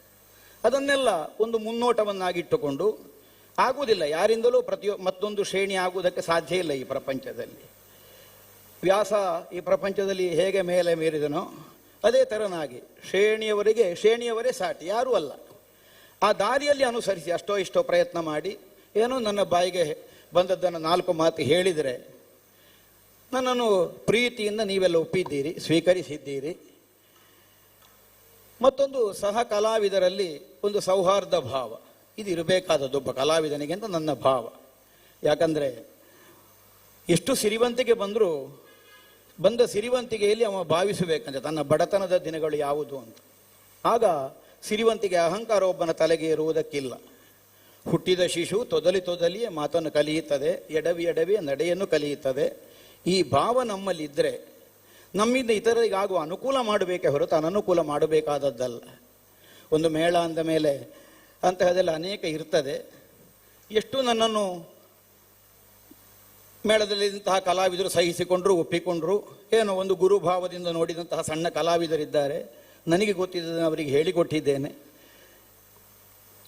ಅದನ್ನೆಲ್ಲ ಒಂದು ಮುನ್ನೋಟವನ್ನಾಗಿಟ್ಟುಕೊಂಡು ಆಗುವುದಿಲ್ಲ, ಯಾರಿಂದಲೂ ಮತ್ತೊಂದು ಶ್ರೇಣಿ ಆಗುವುದಕ್ಕೆ ಸಾಧ್ಯ ಇಲ್ಲ ಈ ಪ್ರಪಂಚದಲ್ಲಿ. ವ್ಯಾಸ ಈ ಪ್ರಪಂಚದಲ್ಲಿ ಹೇಗೆ ಮೇಲೆ ಮೀರಿದನೋ ಅದೇ ತೆರನಾಗಿ ಶ್ರೇಣಿಯವರೇ ಸಾಟಿ, ಯಾರೂ ಅಲ್ಲ. ಆ ದಾರಿಯಲ್ಲಿ ಅನುಸರಿಸಿ ಅಷ್ಟೋ ಇಷ್ಟೋ ಪ್ರಯತ್ನ ಮಾಡಿ ಏನೋ ನನ್ನ ಬಾಯಿಗೆ ಬಂದದ್ದನ್ನು 4 ಮಾತು ಹೇಳಿದರೆ ನನ್ನನ್ನು ಪ್ರೀತಿಯಿಂದ ನೀವೆಲ್ಲ ಒಪ್ಪಿದ್ದೀರಿ, ಸ್ವೀಕರಿಸಿದ್ದೀರಿ. ಮತ್ತೊಂದು ಸಹ ಕಲಾವಿದರಲ್ಲಿ ಒಂದು ಸೌಹಾರ್ದ ಭಾವ ಇದು ಇರಬೇಕಾದದ್ದು ಒಬ್ಬ ಕಲಾವಿದನಿಗೆ ಅಂತ ನನ್ನ ಭಾವ. ಯಾಕಂದರೆ ಎಷ್ಟು ಸಿರಿವಂತಿಗೆ ಬಂದರೂ ಬಂದ ಸಿರಿವಂತಿಗೆಯಲ್ಲಿ ಅವ ಭಾವಿಸಬೇಕಂತೆ ತನ್ನ ಬಡತನದ ದಿನಗಳು ಯಾವುದು ಅಂತ. ಆಗ ಸಿರಿವಂತಿಗೆ ಅಹಂಕಾರ ಒಬ್ಬನ ತಲೆಗೆ ಇರುವುದಕ್ಕಿಲ್ಲ. ಹುಟ್ಟಿದ ಶಿಶು ತೊದಲಿಯೇ ಮಾತನ್ನು ಕಲಿಯುತ್ತದೆ, ಎಡವಿ ನಡೆಯನ್ನು ಕಲಿಯುತ್ತದೆ. ಈ ಭಾವ ನಮ್ಮಲ್ಲಿದ್ದರೆ ನಮ್ಮಿಂದ ಇತರರಿಗೆ ಆಗುವ ಅನುಕೂಲ ಮಾಡಬೇಕೇ ಹೊರತು ಅನನುಕೂಲ ಮಾಡಬೇಕಾದದ್ದಲ್ಲ. ಒಂದು ಮೇಳ ಅಂದ ಮೇಲೆ ಅಂತಹದೆಲ್ಲ ಅನೇಕ ಇರ್ತದೆ. ಎಷ್ಟು ನನ್ನನ್ನು ಮೇಳದಲ್ಲಿದ್ದಂತಹ ಕಲಾವಿದರು ಸಹಿಸಿಕೊಂಡ್ರು, ಒಪ್ಪಿಕೊಂಡ್ರು. ಏನೋ ಒಂದು ಗುರುಭಾವದಿಂದ ನೋಡಿದಂತಹ ಸಣ್ಣ ಕಲಾವಿದರಿದ್ದಾರೆ, ನನಗೆ ಗೊತ್ತಿದ್ದನ್ನು ಅವರಿಗೆ ಹೇಳಿಕೊಟ್ಟಿದ್ದೇನೆ.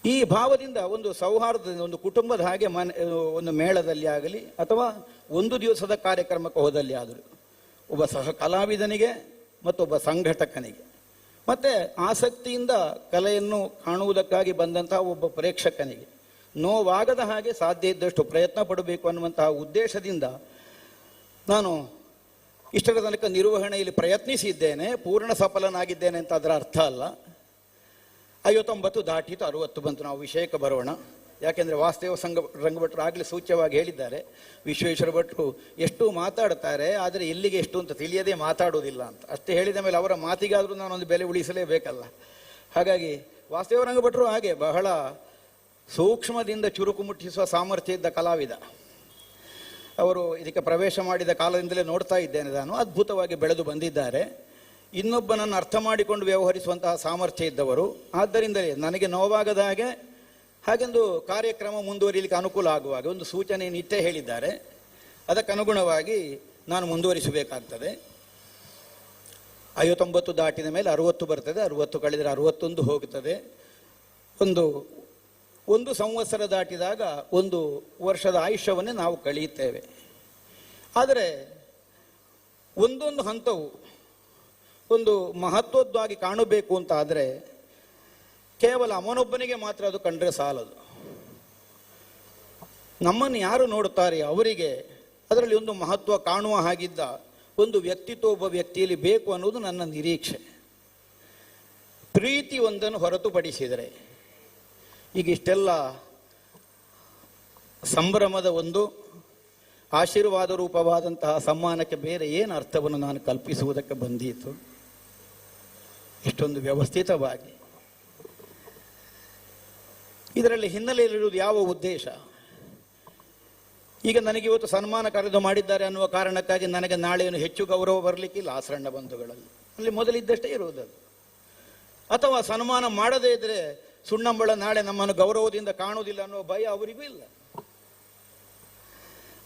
ಈ ಭಾವದಿಂದ ಒಂದು ಸೌಹಾರ್ದದಿಂದ ಒಂದು ಕುಟುಂಬದ ಹಾಗೆ ಒಂದು ಮೇಳದಲ್ಲಿ ಆಗಲಿ ಅಥವಾ ಒಂದು ದಿವಸದ ಕಾರ್ಯಕ್ರಮಕ್ಕೆ ಹೋದಲ್ಲಿ ಆದರೂ ಒಬ್ಬ ಸಹ ಕಲಾವಿದನಿಗೆ ಮತ್ತೊಬ್ಬ ಸಂಘಟಕನಿಗೆ ಮತ್ತು ಆಸಕ್ತಿಯಿಂದ ಕಲೆಯನ್ನು ಕಾಣುವುದಕ್ಕಾಗಿ ಬಂದಂತಹ ಒಬ್ಬ ಪ್ರೇಕ್ಷಕನಿಗೆ ನೋವಾಗದ ಹಾಗೆ ಸಾಧ್ಯ ಇದ್ದಷ್ಟು ಪ್ರಯತ್ನ ಪಡಬೇಕು ಅನ್ನುವಂತಹ ಉದ್ದೇಶದಿಂದ ನಾನು ಇಷ್ಟರ ತನಕ ನಿರ್ವಹಣೆಯಲ್ಲಿ ಪ್ರಯತ್ನಿಸಿದ್ದೇನೆ, ಪೂರ್ಣ ಸಫಲನಾಗಿದ್ದೇನೆ ಅಂತ ಅದರ ಅರ್ಥ ಅಲ್ಲ. 59 ದಾಟಿತು, 60 ಬಂತು. ನಾವು ವಿಷಯಕ್ಕೆ ಬರೋಣ. ಯಾಕೆಂದರೆ ವಾಸ್ತವ ರಂಗಭಟ್ರು ಆಗಲೇ ಸೂಚ್ಯವಾಗಿ ಹೇಳಿದ್ದಾರೆ, ವಿಶ್ವೇಶ್ವರ ಭಟ್ರು ಎಷ್ಟು ಮಾತಾಡ್ತಾರೆ, ಆದರೆ ಎಲ್ಲಿಗೆ ಎಷ್ಟು ಅಂತ ತಿಳಿಯದೇ ಮಾತಾಡೋದಿಲ್ಲ ಅಂತ. ಅಷ್ಟೇ ಹೇಳಿದ ಮೇಲೆ ಅವರ ಮಾತಿಗಾದರೂ ನಾನೊಂದು ಬೆಲೆ ಉಳಿಸಲೇಬೇಕಲ್ಲ. ಹಾಗಾಗಿ ವಾಸ್ತವ ರಂಗಭಟ್ರು ಹಾಗೆ ಬಹಳ ಸೂಕ್ಷ್ಮದಿಂದ ಚುರುಕು ಮುಟ್ಟಿಸುವ ಸಾಮರ್ಥ್ಯ ಇದ್ದ ಕಲಾವಿದ. ಅವರು ಇದಕ್ಕೆ ಪ್ರವೇಶ ಮಾಡಿದ ಕಾಲದಿಂದಲೇ ನೋಡ್ತಾ ಇದ್ದೇನೆ ನಾನು, ಅದ್ಭುತವಾಗಿ ಬೆಳೆದು ಬಂದಿದ್ದಾರೆ. ಇನ್ನೊಬ್ಬನನ್ನು ಅರ್ಥ ಮಾಡಿಕೊಂಡು ವ್ಯವಹರಿಸುವಂತಹ ಸಾಮರ್ಥ್ಯ ಇದ್ದವರು. ಆದ್ದರಿಂದಲೇ ನನಗೆ ನೋವಾಗದ ಹಾಗೆಂದು ಕಾರ್ಯಕ್ರಮ ಮುಂದುವರಿಯಲಿಕ್ಕೆ ಅನುಕೂಲ ಆಗುವಾಗ ಒಂದು ಸೂಚನೆಯನ್ನು ಇಟ್ಟೇ ಹೇಳಿದ್ದಾರೆ. ಅದಕ್ಕನುಗುಣವಾಗಿ ನಾನು ಮುಂದುವರಿಸಬೇಕಾಗ್ತದೆ. 59 ದಾಟಿದ ಮೇಲೆ 60 ಬರ್ತದೆ, 60 ಕಳೆದರೆ 61 ಹೋಗುತ್ತದೆ. ಒಂದು ಸಂವತ್ಸರ ದಾಟಿದಾಗ 1 ವರ್ಷದ ಆಯುಷ್ಯವನ್ನೇ ನಾವು ಕಳೆಯುತ್ತೇವೆ. ಆದರೆ ಒಂದೊಂದು ಹಂತವು ಒಂದು ಮಹತ್ವದ್ದಾಗಿ ಕಾಣಬೇಕು ಅಂತ ಆದರೆ ಕೇವಲ ಅವನೊಬ್ಬನಿಗೆ ಮಾತ್ರ ಅದು ಕಂಡ್ರೆ ಸಾಲದು. ನಮ್ಮನ್ನು ಯಾರು ನೋಡುತ್ತಾರೆ ಅವರಿಗೆ ಅದರಲ್ಲಿ ಒಂದು ಮಹತ್ವ ಕಾಣುವ ಹಾಗಿದ್ದ ಒಂದು ವ್ಯಕ್ತಿತ್ವ ಒಬ್ಬ ವ್ಯಕ್ತಿಯಲ್ಲಿ ಬೇಕು ಅನ್ನೋದು ನನ್ನ ನಿರೀಕ್ಷೆ. ಪ್ರೀತಿ ಒಂದನ್ನು ಹೊರತುಪಡಿಸಿದರೆ ಈಗ ಇಷ್ಟೆಲ್ಲ ಸಂಭ್ರಮದ ಒಂದು ಆಶೀರ್ವಾದ ರೂಪವಾದಂತಹ ಸಮ್ಮಾನಕ್ಕೆ ಬೇರೆ ಏನು ಅರ್ಥವನ್ನು ನಾನು ಕಲ್ಪಿಸುವುದಕ್ಕೆ ಬಂದೀತು? ಇಷ್ಟೊಂದು ವ್ಯವಸ್ಥಿತವಾಗಿ ಇದರಲ್ಲಿ ಹಿನ್ನೆಲೆಯಲ್ಲಿರುವುದು ಯಾವ ಉದ್ದೇಶ? ಈಗ ನನಗೆ ಇವತ್ತು ಸನ್ಮಾನ ಕರೆದು ಮಾಡಿದ್ದಾರೆ ಅನ್ನುವ ಕಾರಣಕ್ಕಾಗಿ ನನಗೆ ನಾಳೆಯನ್ನು ಹೆಚ್ಚು ಗೌರವ ಬರಲಿಕ್ಕಿಲ್ಲ ಆಸರಣ್ಣ ಬಂಧುಗಳಲ್ಲಿ. ಅಲ್ಲಿ ಮೊದಲಿದ್ದಷ್ಟೇ ಇರುವುದದು. ಅಥವಾ ಸನ್ಮಾನ ಮಾಡದೇ ಇದ್ರೆ ಸುಣ್ಣಂಬಳ ನಾಳೆ ನಮ್ಮನ್ನು ಗೌರವದಿಂದ ಕಾಣುವುದಿಲ್ಲ ಅನ್ನುವ ಭಯ ಅವರಿಗೂ ಇಲ್ಲ.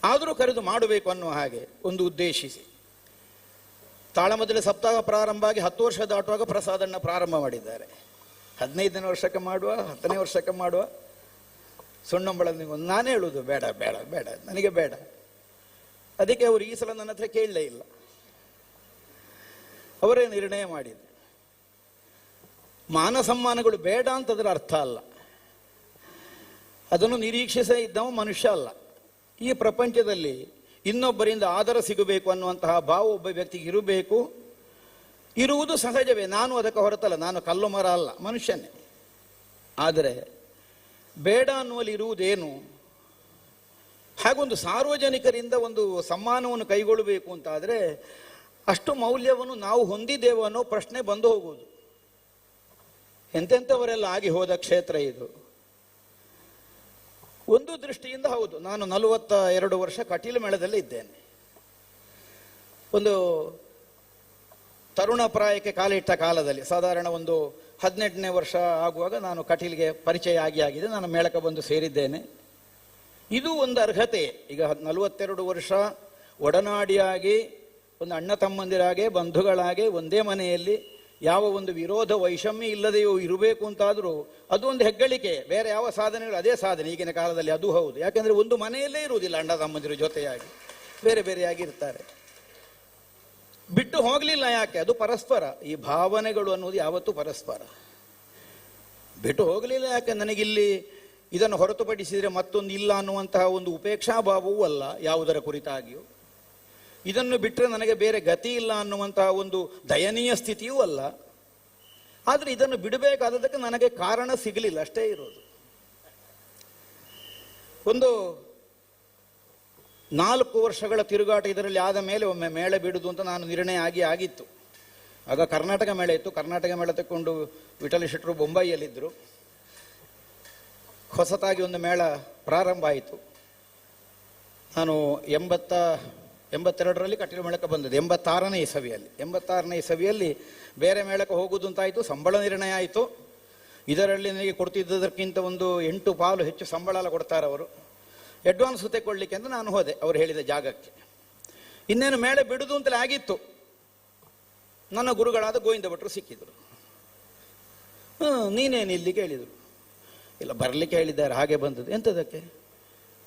ಆದರೂ ಕರೆದು ಮಾಡಬೇಕು ಅನ್ನುವ ಹಾಗೆ ಒಂದು ಉದ್ದೇಶಿಸಿ ತಾಳಮದ್ದಲೆ ಸಪ್ತಾಹ ಪ್ರಾರಂಭ ಆಗಿ 10 ವರ್ಷ ದಾಟುವಾಗ ಪ್ರಸಾದಣ್ಣ ಪ್ರಾರಂಭ ಮಾಡಿದ್ದಾರೆ. 15ನೇ ವರ್ಷಕ್ಕೆ ಮಾಡುವ, 10ನೇ ವರ್ಷಕ್ಕೆ ಮಾಡುವ. ಸುಣ್ಣಂಬಳ ನಾನೇ ಹೇಳುವುದು ಬೇಡ ಬೇಡ ಬೇಡ, ನನಗೆ ಬೇಡ. ಅದಕ್ಕೆ ಅವರು ಈ ಸಲ ನನ್ನ ಹತ್ರ ಕೇಳಲೇ ಇಲ್ಲ, ಅವರೇ ನಿರ್ಣಯ ಮಾಡಿದ್ರು. ಮಾನ ಸಮ್ಮಾನಗಳು ಬೇಡ ಅಂತದರ ಅರ್ಥ ಅಲ್ಲ, ಅದನ್ನು ನಿರೀಕ್ಷಿಸೇ ಇದ್ದವ ಮನುಷ್ಯ ಅಲ್ಲ. ಈ ಪ್ರಪಂಚದಲ್ಲಿ ಇನ್ನೊಬ್ಬರಿಂದ ಆದರ ಸಿಗಬೇಕು ಅನ್ನುವಂತಹ ಭಾವ ಒಬ್ಬ ವ್ಯಕ್ತಿಗೆ ಇರಬೇಕು, ಇರುವುದು ಸಹಜವೇ. ನಾನು ಅದಕ್ಕೆ ಹೊರತಲ್ಲ, ನಾನು ಕಲ್ಲು ಮರ ಅಲ್ಲ, ಮನುಷ್ಯನೇ. ಆದರೆ ಬೇಡ ಅನ್ನುವಲ್ಲಿ ಇರುವುದೇನು? ಹಾಗೊಂದು ಸಾರ್ವಜನಿಕರಿಂದ ಒಂದು ಸಮ್ಮಾನವನ್ನು ಕೈಗೊಳ್ಳಬೇಕು ಅಂತಾದರೆ ಅಷ್ಟು ಮೌಲ್ಯವನ್ನು ನಾವು ಹೊಂದಿದ್ದೇವೆ ಅನ್ನೋ ಪ್ರಶ್ನೆ ಬಂದು ಹೋಗುವುದು. ಎಂತೆಂಥವರೆಲ್ಲ ಆಗಿ ಹೋದ ಕ್ಷೇತ್ರ ಇದು. ಒಂದು ದೃಷ್ಟಿಯಿಂದ ಹೌದು, ನಾನು 42 ವರ್ಷ ಕಟೀಲು ಮೇಳದಲ್ಲಿ ಇದ್ದೇನೆ. ಒಂದು ತರುಣ ಪ್ರಾಯಕ್ಕೆ ಕಾಲಿಟ್ಟ ಕಾಲದಲ್ಲಿ ಸಾಧಾರಣ ಒಂದು 18ನೇ ವರ್ಷ ಆಗುವಾಗ ನಾನು ಕಟೀಲಿಗೆ ಪರಿಚಯ ಆಗಿದೆ. ನಾನು ಮೇಳಕ್ಕೆ ಬಂದು ಸೇರಿದ್ದೇನೆ. ಇದು ಒಂದು ಅರ್ಹತೆ. ಈಗ 42 ವರ್ಷ ಒಡನಾಡಿಯಾಗಿ ಒಂದು ಅಣ್ಣ ತಮ್ಮಂದಿರಾಗೆ ಬಂಧುಗಳಾಗೆ ಒಂದೇ ಮನೆಯಲ್ಲಿ ಯಾವ ಒಂದು ವಿರೋಧ ವೈಷಮ್ಯ ಇಲ್ಲದೆಯೋ ಇರಬೇಕು ಅಂತಾದರೂ ಅದು ಒಂದು ಹೆಗ್ಗಳಿಕೆ. ಬೇರೆ ಯಾವ ಸಾಧನೆಗಳು ಅದೇ ಸಾಧನೆ ಈಗಿನ ಕಾಲದಲ್ಲಿ, ಅದು ಹೌದು. ಯಾಕೆಂದರೆ ಒಂದು ಮನೆಯಲ್ಲೇ ಇರುವುದಿಲ್ಲ ಅಣ್ಣ ತಮ್ಮಂದಿರು, ಜೊತೆಯಾಗಿ ಬೇರೆ ಬೇರೆಯಾಗಿ ಇರ್ತಾರೆ. ಬಿಟ್ಟು ಹೋಗಲಿಲ್ಲ. ಯಾಕೆ? ಅದು ಪರಸ್ಪರ. ಈ ಭಾವನೆಗಳು ಅನ್ನೋದು ಯಾವತ್ತೂ ಪರಸ್ಪರ. ಬಿಟ್ಟು ಹೋಗಲಿಲ್ಲ ಯಾಕೆ? ನನಗಿಲ್ಲಿ ಇದನ್ನು ಹೊರತುಪಡಿಸಿದರೆ ಮತ್ತೊಂದು ಇಲ್ಲ ಅನ್ನುವಂತಹ ಒಂದು ಉಪೇಕ್ಷಾ ಭಾವವೂ ಅಲ್ಲ ಯಾವುದರ ಕುರಿತಾಗಿಯೂ. ಇದನ್ನು ಬಿಟ್ಟರೆ ನನಗೆ ಬೇರೆ ಗತಿ ಇಲ್ಲ ಅನ್ನುವಂತಹ ಒಂದು ದಯನೀಯ ಸ್ಥಿತಿಯೂ ಅಲ್ಲ. ಆದರೆ ಇದನ್ನು ಬಿಡಬೇಕಾದದಕ್ಕೆ ನನಗೆ ಕಾರಣ ಸಿಗಲಿಲ್ಲ, ಅಷ್ಟೇ ಇರೋದು. ಒಂದು 4 ವರ್ಷಗಳ ತಿರುಗಾಟ ಇದರಲ್ಲಿ ಆದ ಮೇಲೆ ಒಮ್ಮೆ ಮೇಳ ಬಿಡುವುದು ಅಂತ ನಾನು ನಿರ್ಣಯ ಆಗಿತ್ತು. ಆಗ ಕರ್ನಾಟಕ ಮೇಳ ಇತ್ತು. ಕರ್ನಾಟಕ ಮೇಳ ತಕ್ಕೊಂಡು ವಿಠಲ ಶೆಟ್ಟರು ಬೊಂಬಾಯಿಯಲ್ಲಿದ್ದರು. ಹೊಸತಾಗಿ ಒಂದು ಮೇಳ ಪ್ರಾರಂಭ ಆಯಿತು. ನಾನು 82ರಲ್ಲಿ ಕಟೀಲು ಮೇಳಕ್ಕೆ ಬಂದದ್ದು. 86ನೇ ಇಸವಿಯಲ್ಲಿ ಬೇರೆ ಮೇಳಕ್ಕೆ ಹೋಗುವುದು ಅಂತಾಯಿತು. ಸಂಬಳ ನಿರ್ಣಯ ಆಯಿತು. ಇದರಲ್ಲಿ ನನಗೆ ಕೊಡ್ತಿದ್ದದಕ್ಕಿಂತ ಒಂದು 8 ಪಾಲು ಹೆಚ್ಚು ಸಂಬಳ ಎಲ್ಲ ಕೊಡ್ತಾರೆ ಅವರು. ಅಡ್ವಾನ್ಸ್ ತೆಗೊಳ್ಳಿಕ್ಕೆ ಅಂತ ನಾನು ಹೋದೆ ಅವರು ಹೇಳಿದ ಜಾಗಕ್ಕೆ. ಇನ್ನೇನು ಮೇಳ ಬಿಡುದು ಅಂತಲೇ ಆಗಿತ್ತು. ನನ್ನ ಗುರುಗಳಾದ ಗೋವಿಂದ ಭಟ್ರು ಸಿಕ್ಕಿದ್ರು. ನೀನೇನು ಇಲ್ಲಿ ಕೇಳಿದರು. ಇಲ್ಲ, ಬರಲಿಕ್ಕೆ ಹೇಳಿದ್ದಾರೆ, ಹಾಗೆ ಬಂದದ್ದು. ಎಂಥದಕ್ಕೆ?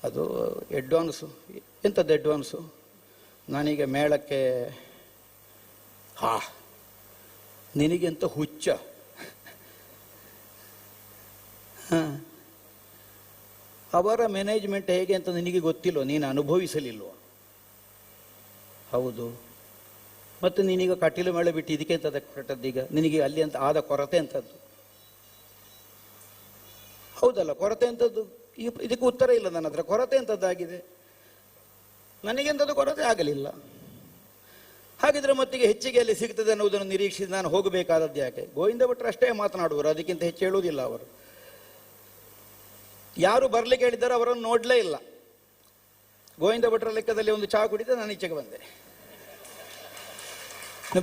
ಅದು ಅಡ್ವಾನ್ಸು. ಎಂಥದ್ದು ಅಡ್ವಾನ್ಸು? ನಾನೀಗ ಮೇಳಕ್ಕೆ. ನಿನಗೆಂತ ಹುಚ್ಚ? ಅವರ ಮ್ಯಾನೇಜ್ಮೆಂಟ್ ಹೇಗೆ ಅಂತ ನಿನಗೆ ಗೊತ್ತಿಲ್ಲೋ? ನೀನು ಅನುಭವಿಸಲಿಲ್ವ? ಹೌದು. ಮತ್ತು ನೀನೀಗ ಕಟೀಲು ಮೇಳ ಬಿಟ್ಟು ಇದಕ್ಕೆ ಎಂತದಕ್ಕೆ ಹೊರಟದ್ದೀಗ? ನಿನಗೆ ಅಲ್ಲಿ ಅಂತ ಆದ ಕೊರತೆ ಎಂಥದ್ದು? ಹೌದಲ್ಲ, ಕೊರತೆ ಎಂಥದ್ದು? ಇದಕ್ಕೆ ಉತ್ತರ ಇಲ್ಲ ನನ್ನ ಹತ್ರ. ಕೊರತೆ ಎಂಥದ್ದಾಗಿದೆ? ನನಗೆಂಥದ್ದು ಕೊರತೆ ಆಗಲಿಲ್ಲ. ಹಾಗಿದ್ರೆ ಮತ್ತಿಗೆ ಹೆಚ್ಚಿಗೆ ಅಲ್ಲಿ ಸಿಗ್ತದೆ ಅನ್ನೋದನ್ನು ನಿರೀಕ್ಷಿಸಿ ನಾನು ಹೋಗಬೇಕಾದದ್ದು ಯಾಕೆ? ಗೋವಿಂದ ಭಟ್ರು ಅಷ್ಟೇ ಮಾತನಾಡುವರು, ಅದಕ್ಕಿಂತ ಹೆಚ್ಚು ಹೇಳುವುದಿಲ್ಲ ಅವರು. ಯಾರು ಬರ್ಲಿಕ್ಕೆ ಹೇಳಿದ್ದಾರೆ ಅವರನ್ನು ನೋಡಲೇ ಇಲ್ಲ. ಗೋವಿಂದ ಭಟ್ರ ಲೆಕ್ಕದಲ್ಲಿ ಒಂದು ಚಹಾ ಕುಡಿದ ನಾನು ಈಚೆಗೆ ಬಂದೆ,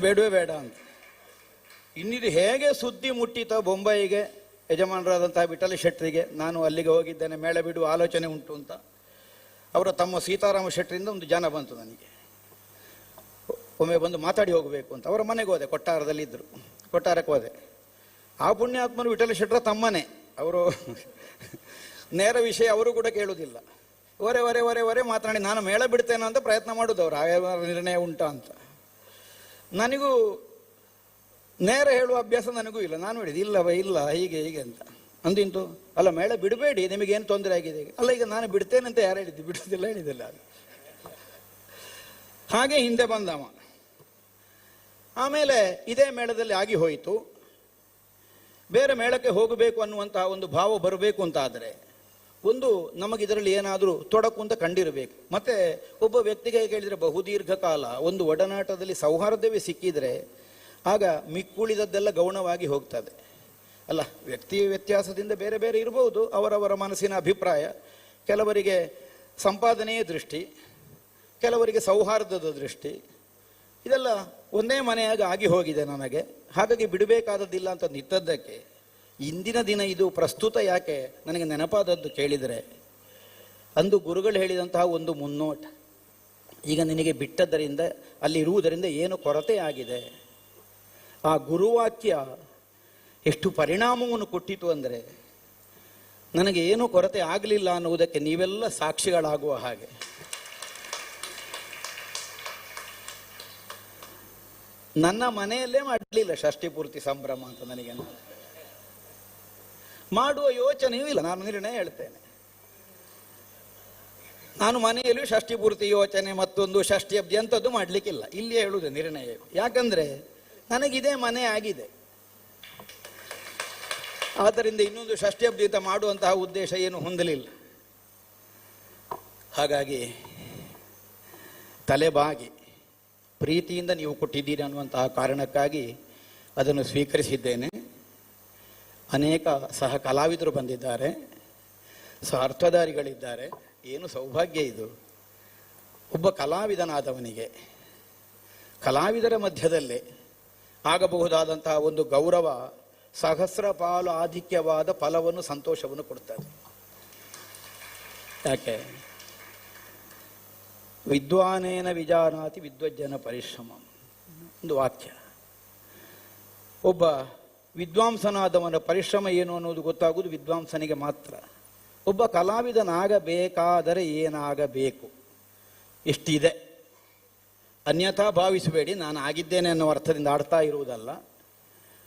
ಬೇಡವೇ ಬೇಡ ಅಂತ. ಇನ್ನಿದು ಹೇಗೆ ಸುದ್ದಿ ಮುಟ್ಟಿತ ಬೊಂಬಾಯಿಗೆ ಯಜಮಾನರಾದಂತಹ ವಿಠಲ ಶೆಟ್ಟರಿಗೆ, ನಾನು ಅಲ್ಲಿಗೆ ಹೋಗಿದ್ದೇನೆ, ಮೇಳ ಬಿಡುವ ಆಲೋಚನೆ ಉಂಟು ಅಂತ. ಅವರ ತಮ್ಮ ಸೀತಾರಾಮ ಶೆಟ್ಟರಿಂದ ಒಂದು ಜನ ಬಂತು ನನಗೆ, ಒಮ್ಮೆ ಬಂದು ಮಾತಾಡಿ ಹೋಗಬೇಕು ಅಂತ. ಅವರ ಮನೆಗೆ ಹೋದೆ, ಕೊಟ್ಟಾರದಲ್ಲಿ ಇದ್ದರು. ಕೊಟ್ಟಾರಕ್ಕೆ ಹೋದೆ. ಆ ಪುಣ್ಯಾತ್ಮನು ವಿಠಲ ಶೆಟ್ಟರ ತಮ್ಮನೇ. ಅವರು ನೇರ ವಿಷಯ ಅವರು ಕೂಡ ಕೇಳುವುದಿಲ್ಲ. ಒರೆ ಮಾತನಾಡಿ ನಾನು ಮೇಳ ಬಿಡ್ತೇನೆ ಅಂತ ಪ್ರಯತ್ನ ಮಾಡೋದು. ಅವರು ಆ ನಿರ್ಣಯ ಉಂಟಾ ಅಂತ. ನನಗೂ ನೇರ ಹೇಳುವ ಅಭ್ಯಾಸ ನನಗೂ ಇಲ್ಲ. ನಾನು ಹೇಳಿದೆ ಇಲ್ಲವ ಇಲ್ಲ ಹೀಗೆ ಹೀಗೆ ಅಂತ. ಅಂದಿಂತು ಅಲ್ಲ ಮೇಳ ಬಿಡಬೇಡಿ, ನಿಮಗೇನು ತೊಂದರೆ ಆಗಿದೆ? ಅಲ್ಲ ಈಗ ನಾನು ಬಿಡ್ತೇನೆ ಅಂತ ಯಾರು ಹೇಳಿದ್ದು? ಬಿಡುವುದಿಲ್ಲ ಹೇಳಿದಿಲ್ಲ. ಹಾಗೆ ಹಿಂದೆ ಬಂದವ. ಆಮೇಲೆ ಇದೇ ಮೇಳದಲ್ಲಿ ಆಗಿ ಹೋಯಿತು. ಬೇರೆ ಮೇಳಕ್ಕೆ ಹೋಗಬೇಕು ಅನ್ನುವಂತಹ ಒಂದು ಭಾವ ಬರಬೇಕು ಅಂತ ಆದರೆ ಒಂದು ನಮಗಿದರಲ್ಲಿ ಏನಾದರೂ ತೊಡಕು ಅಂತ ಕಂಡಿರಬೇಕು. ಮತ್ತೆ ಒಬ್ಬ ವ್ಯಕ್ತಿಗೆ ಕೇಳಿದರೆ ಬಹುದೀರ್ಘ ಕಾಲ ಒಂದು ಒಡನಾಟದಲ್ಲಿ ಸೌಹಾರ್ದವೇ ಸಿಕ್ಕಿದರೆ ಆಗ ಮಿಕ್ಕುಳಿದದ್ದೆಲ್ಲ ಗೌಣವಾಗಿ ಹೋಗ್ತದೆ. ಅಲ್ಲ, ವ್ಯಕ್ತಿಯ ವ್ಯತ್ಯಾಸದಿಂದ ಬೇರೆ ಬೇರೆ ಇರಬಹುದು, ಅವರವರ ಮನಸ್ಸಿನ ಅಭಿಪ್ರಾಯ. ಕೆಲವರಿಗೆ ಸಂಪಾದನೆಯ ದೃಷ್ಟಿ, ಕೆಲವರಿಗೆ ಸೌಹಾರ್ದದ ದೃಷ್ಟಿ. ಇದೆಲ್ಲ ಒಂದೇ ಮನೆಯಾಗ ಆಗಿ ಹೋಗಿದೆ ನನಗೆ. ಹಾಗಾಗಿ ಬಿಡಬೇಕಾದದ್ದಿಲ್ಲ ಅಂತ ನಿಂತದ್ದಕ್ಕೆ ಇಂದಿನ ದಿನ ಇದು ಪ್ರಸ್ತುತ ಯಾಕೆ ನನಗೆ ನೆನಪಾದದ್ದು ಕೇಳಿದರೆ, ಅಂದು ಗುರುಗಳು ಹೇಳಿದಂತಹ ಒಂದು ಮುನ್ನೋಟ. ಈಗ ನಿನಗೆ ಬಿಟ್ಟದ್ದರಿಂದ ಅಲ್ಲಿ ಇರುವುದರಿಂದ ಏನು ಕೊರತೆ ಆಗಿದೆ. ಆ ಗುರುವಾಕ್ಯ ಎಷ್ಟು ಪರಿಣಾಮವನ್ನು ಕೊಟ್ಟಿತು ಅಂದರೆ ನನಗೆ ಏನೂ ಕೊರತೆ ಆಗಲಿಲ್ಲ ಅನ್ನುವುದಕ್ಕೆ ನೀವೆಲ್ಲ ಸಾಕ್ಷಿಗಳಾಗುವ ಹಾಗೆ. ನನ್ನ ಮನೆಯಲ್ಲೇ ಮಾಡಲಿಲ್ಲ ಷಷ್ಠಿ ಪೂರ್ತಿ ಸಂಭ್ರಮ ಅಂತ ನನಗೆ ಮಾಡುವ ಯೋಚನೆಯೂ ಇಲ್ಲ. ನಾನು ನಿರ್ಣಯ ಹೇಳ್ತೇನೆ, ನಾನು ಮನೆಯಲ್ಲೂ ಷಷ್ಠಿ ಪೂರ್ತಿ ಯೋಚನೆ ಮತ್ತೊಂದು ಷಷ್ಠಿ ಅಬ್ದಿ ಅಂಥದ್ದು ಮಾಡಲಿಕ್ಕಿಲ್ಲ. ಇಲ್ಲಿಯೇ ಹೇಳುವುದು ನಿರ್ಣಯ. ಯಾಕಂದರೆ ನನಗಿದೇ ಮನೆ ಆಗಿದೆ. ಆದ್ದರಿಂದ ಇನ್ನೊಂದು ಷಷ್ಠಿ ಅಬ್ದಿ ಅಂತ ಮಾಡುವಂತಹ ಉದ್ದೇಶ ಏನು ಹೊಂದಲಿಲ್ಲ. ಹಾಗಾಗಿ ತಲೆಬಾಗಿ ಪ್ರೀತಿಯಿಂದ ನೀವು ಕೊಟ್ಟಿದ್ದೀರಿ ಅನ್ನುವಂತಹ ಕಾರಣಕ್ಕಾಗಿ ಅದನ್ನು ಸ್ವೀಕರಿಸಿದ್ದೇನೆ. ಅನೇಕ ಸಹ ಕಲಾವಿದರು ಬಂದಿದ್ದಾರೆ, ಸ್ವಾರ್ಥಧಾರಿಗಳಿದ್ದಾರೆ. ಏನು ಸೌಭಾಗ್ಯ ಇದು! ಒಬ್ಬ ಕಲಾವಿದನಾದವನಿಗೆ ಕಲಾವಿದರ ಮಧ್ಯದಲ್ಲೇ ಆಗಬಹುದಾದಂತಹ ಒಂದು ಗೌರವ ಸಹಸ್ರ ಪಾಲು ಆಧಿಕ್ಯವಾದ ಫಲವನ್ನು, ಸಂತೋಷವನ್ನು ಕೊಡ್ತದೆ. ಯಾಕೆ? ವಿದ್ವಾನೇನ ವಿಜಾನಾತಿ ವಿದ್ವಜ್ಜನ ಪರಿಶ್ರಮ ಒಂದು ವಾಕ್ಯ. ಒಬ್ಬ ವಿದ್ವಾಂಸನಾದವನ ಪರಿಶ್ರಮ ಏನು ಅನ್ನೋದು ಗೊತ್ತಾಗುವುದು ವಿದ್ವಾಂಸನಿಗೆ ಮಾತ್ರ. ಒಬ್ಬ ಕಲಾವಿದನಾಗಬೇಕಾದರೆ ಏನಾಗಬೇಕು ಎಷ್ಟಿದೆ. ಅನ್ಯಥಾ ಭಾವಿಸಬೇಡಿ, ನಾನು ಆಗಿದ್ದೇನೆ ಅನ್ನೋ ಅರ್ಥದಿಂದ ಆಡ್ತಾ ಇರುವುದಲ್ಲ.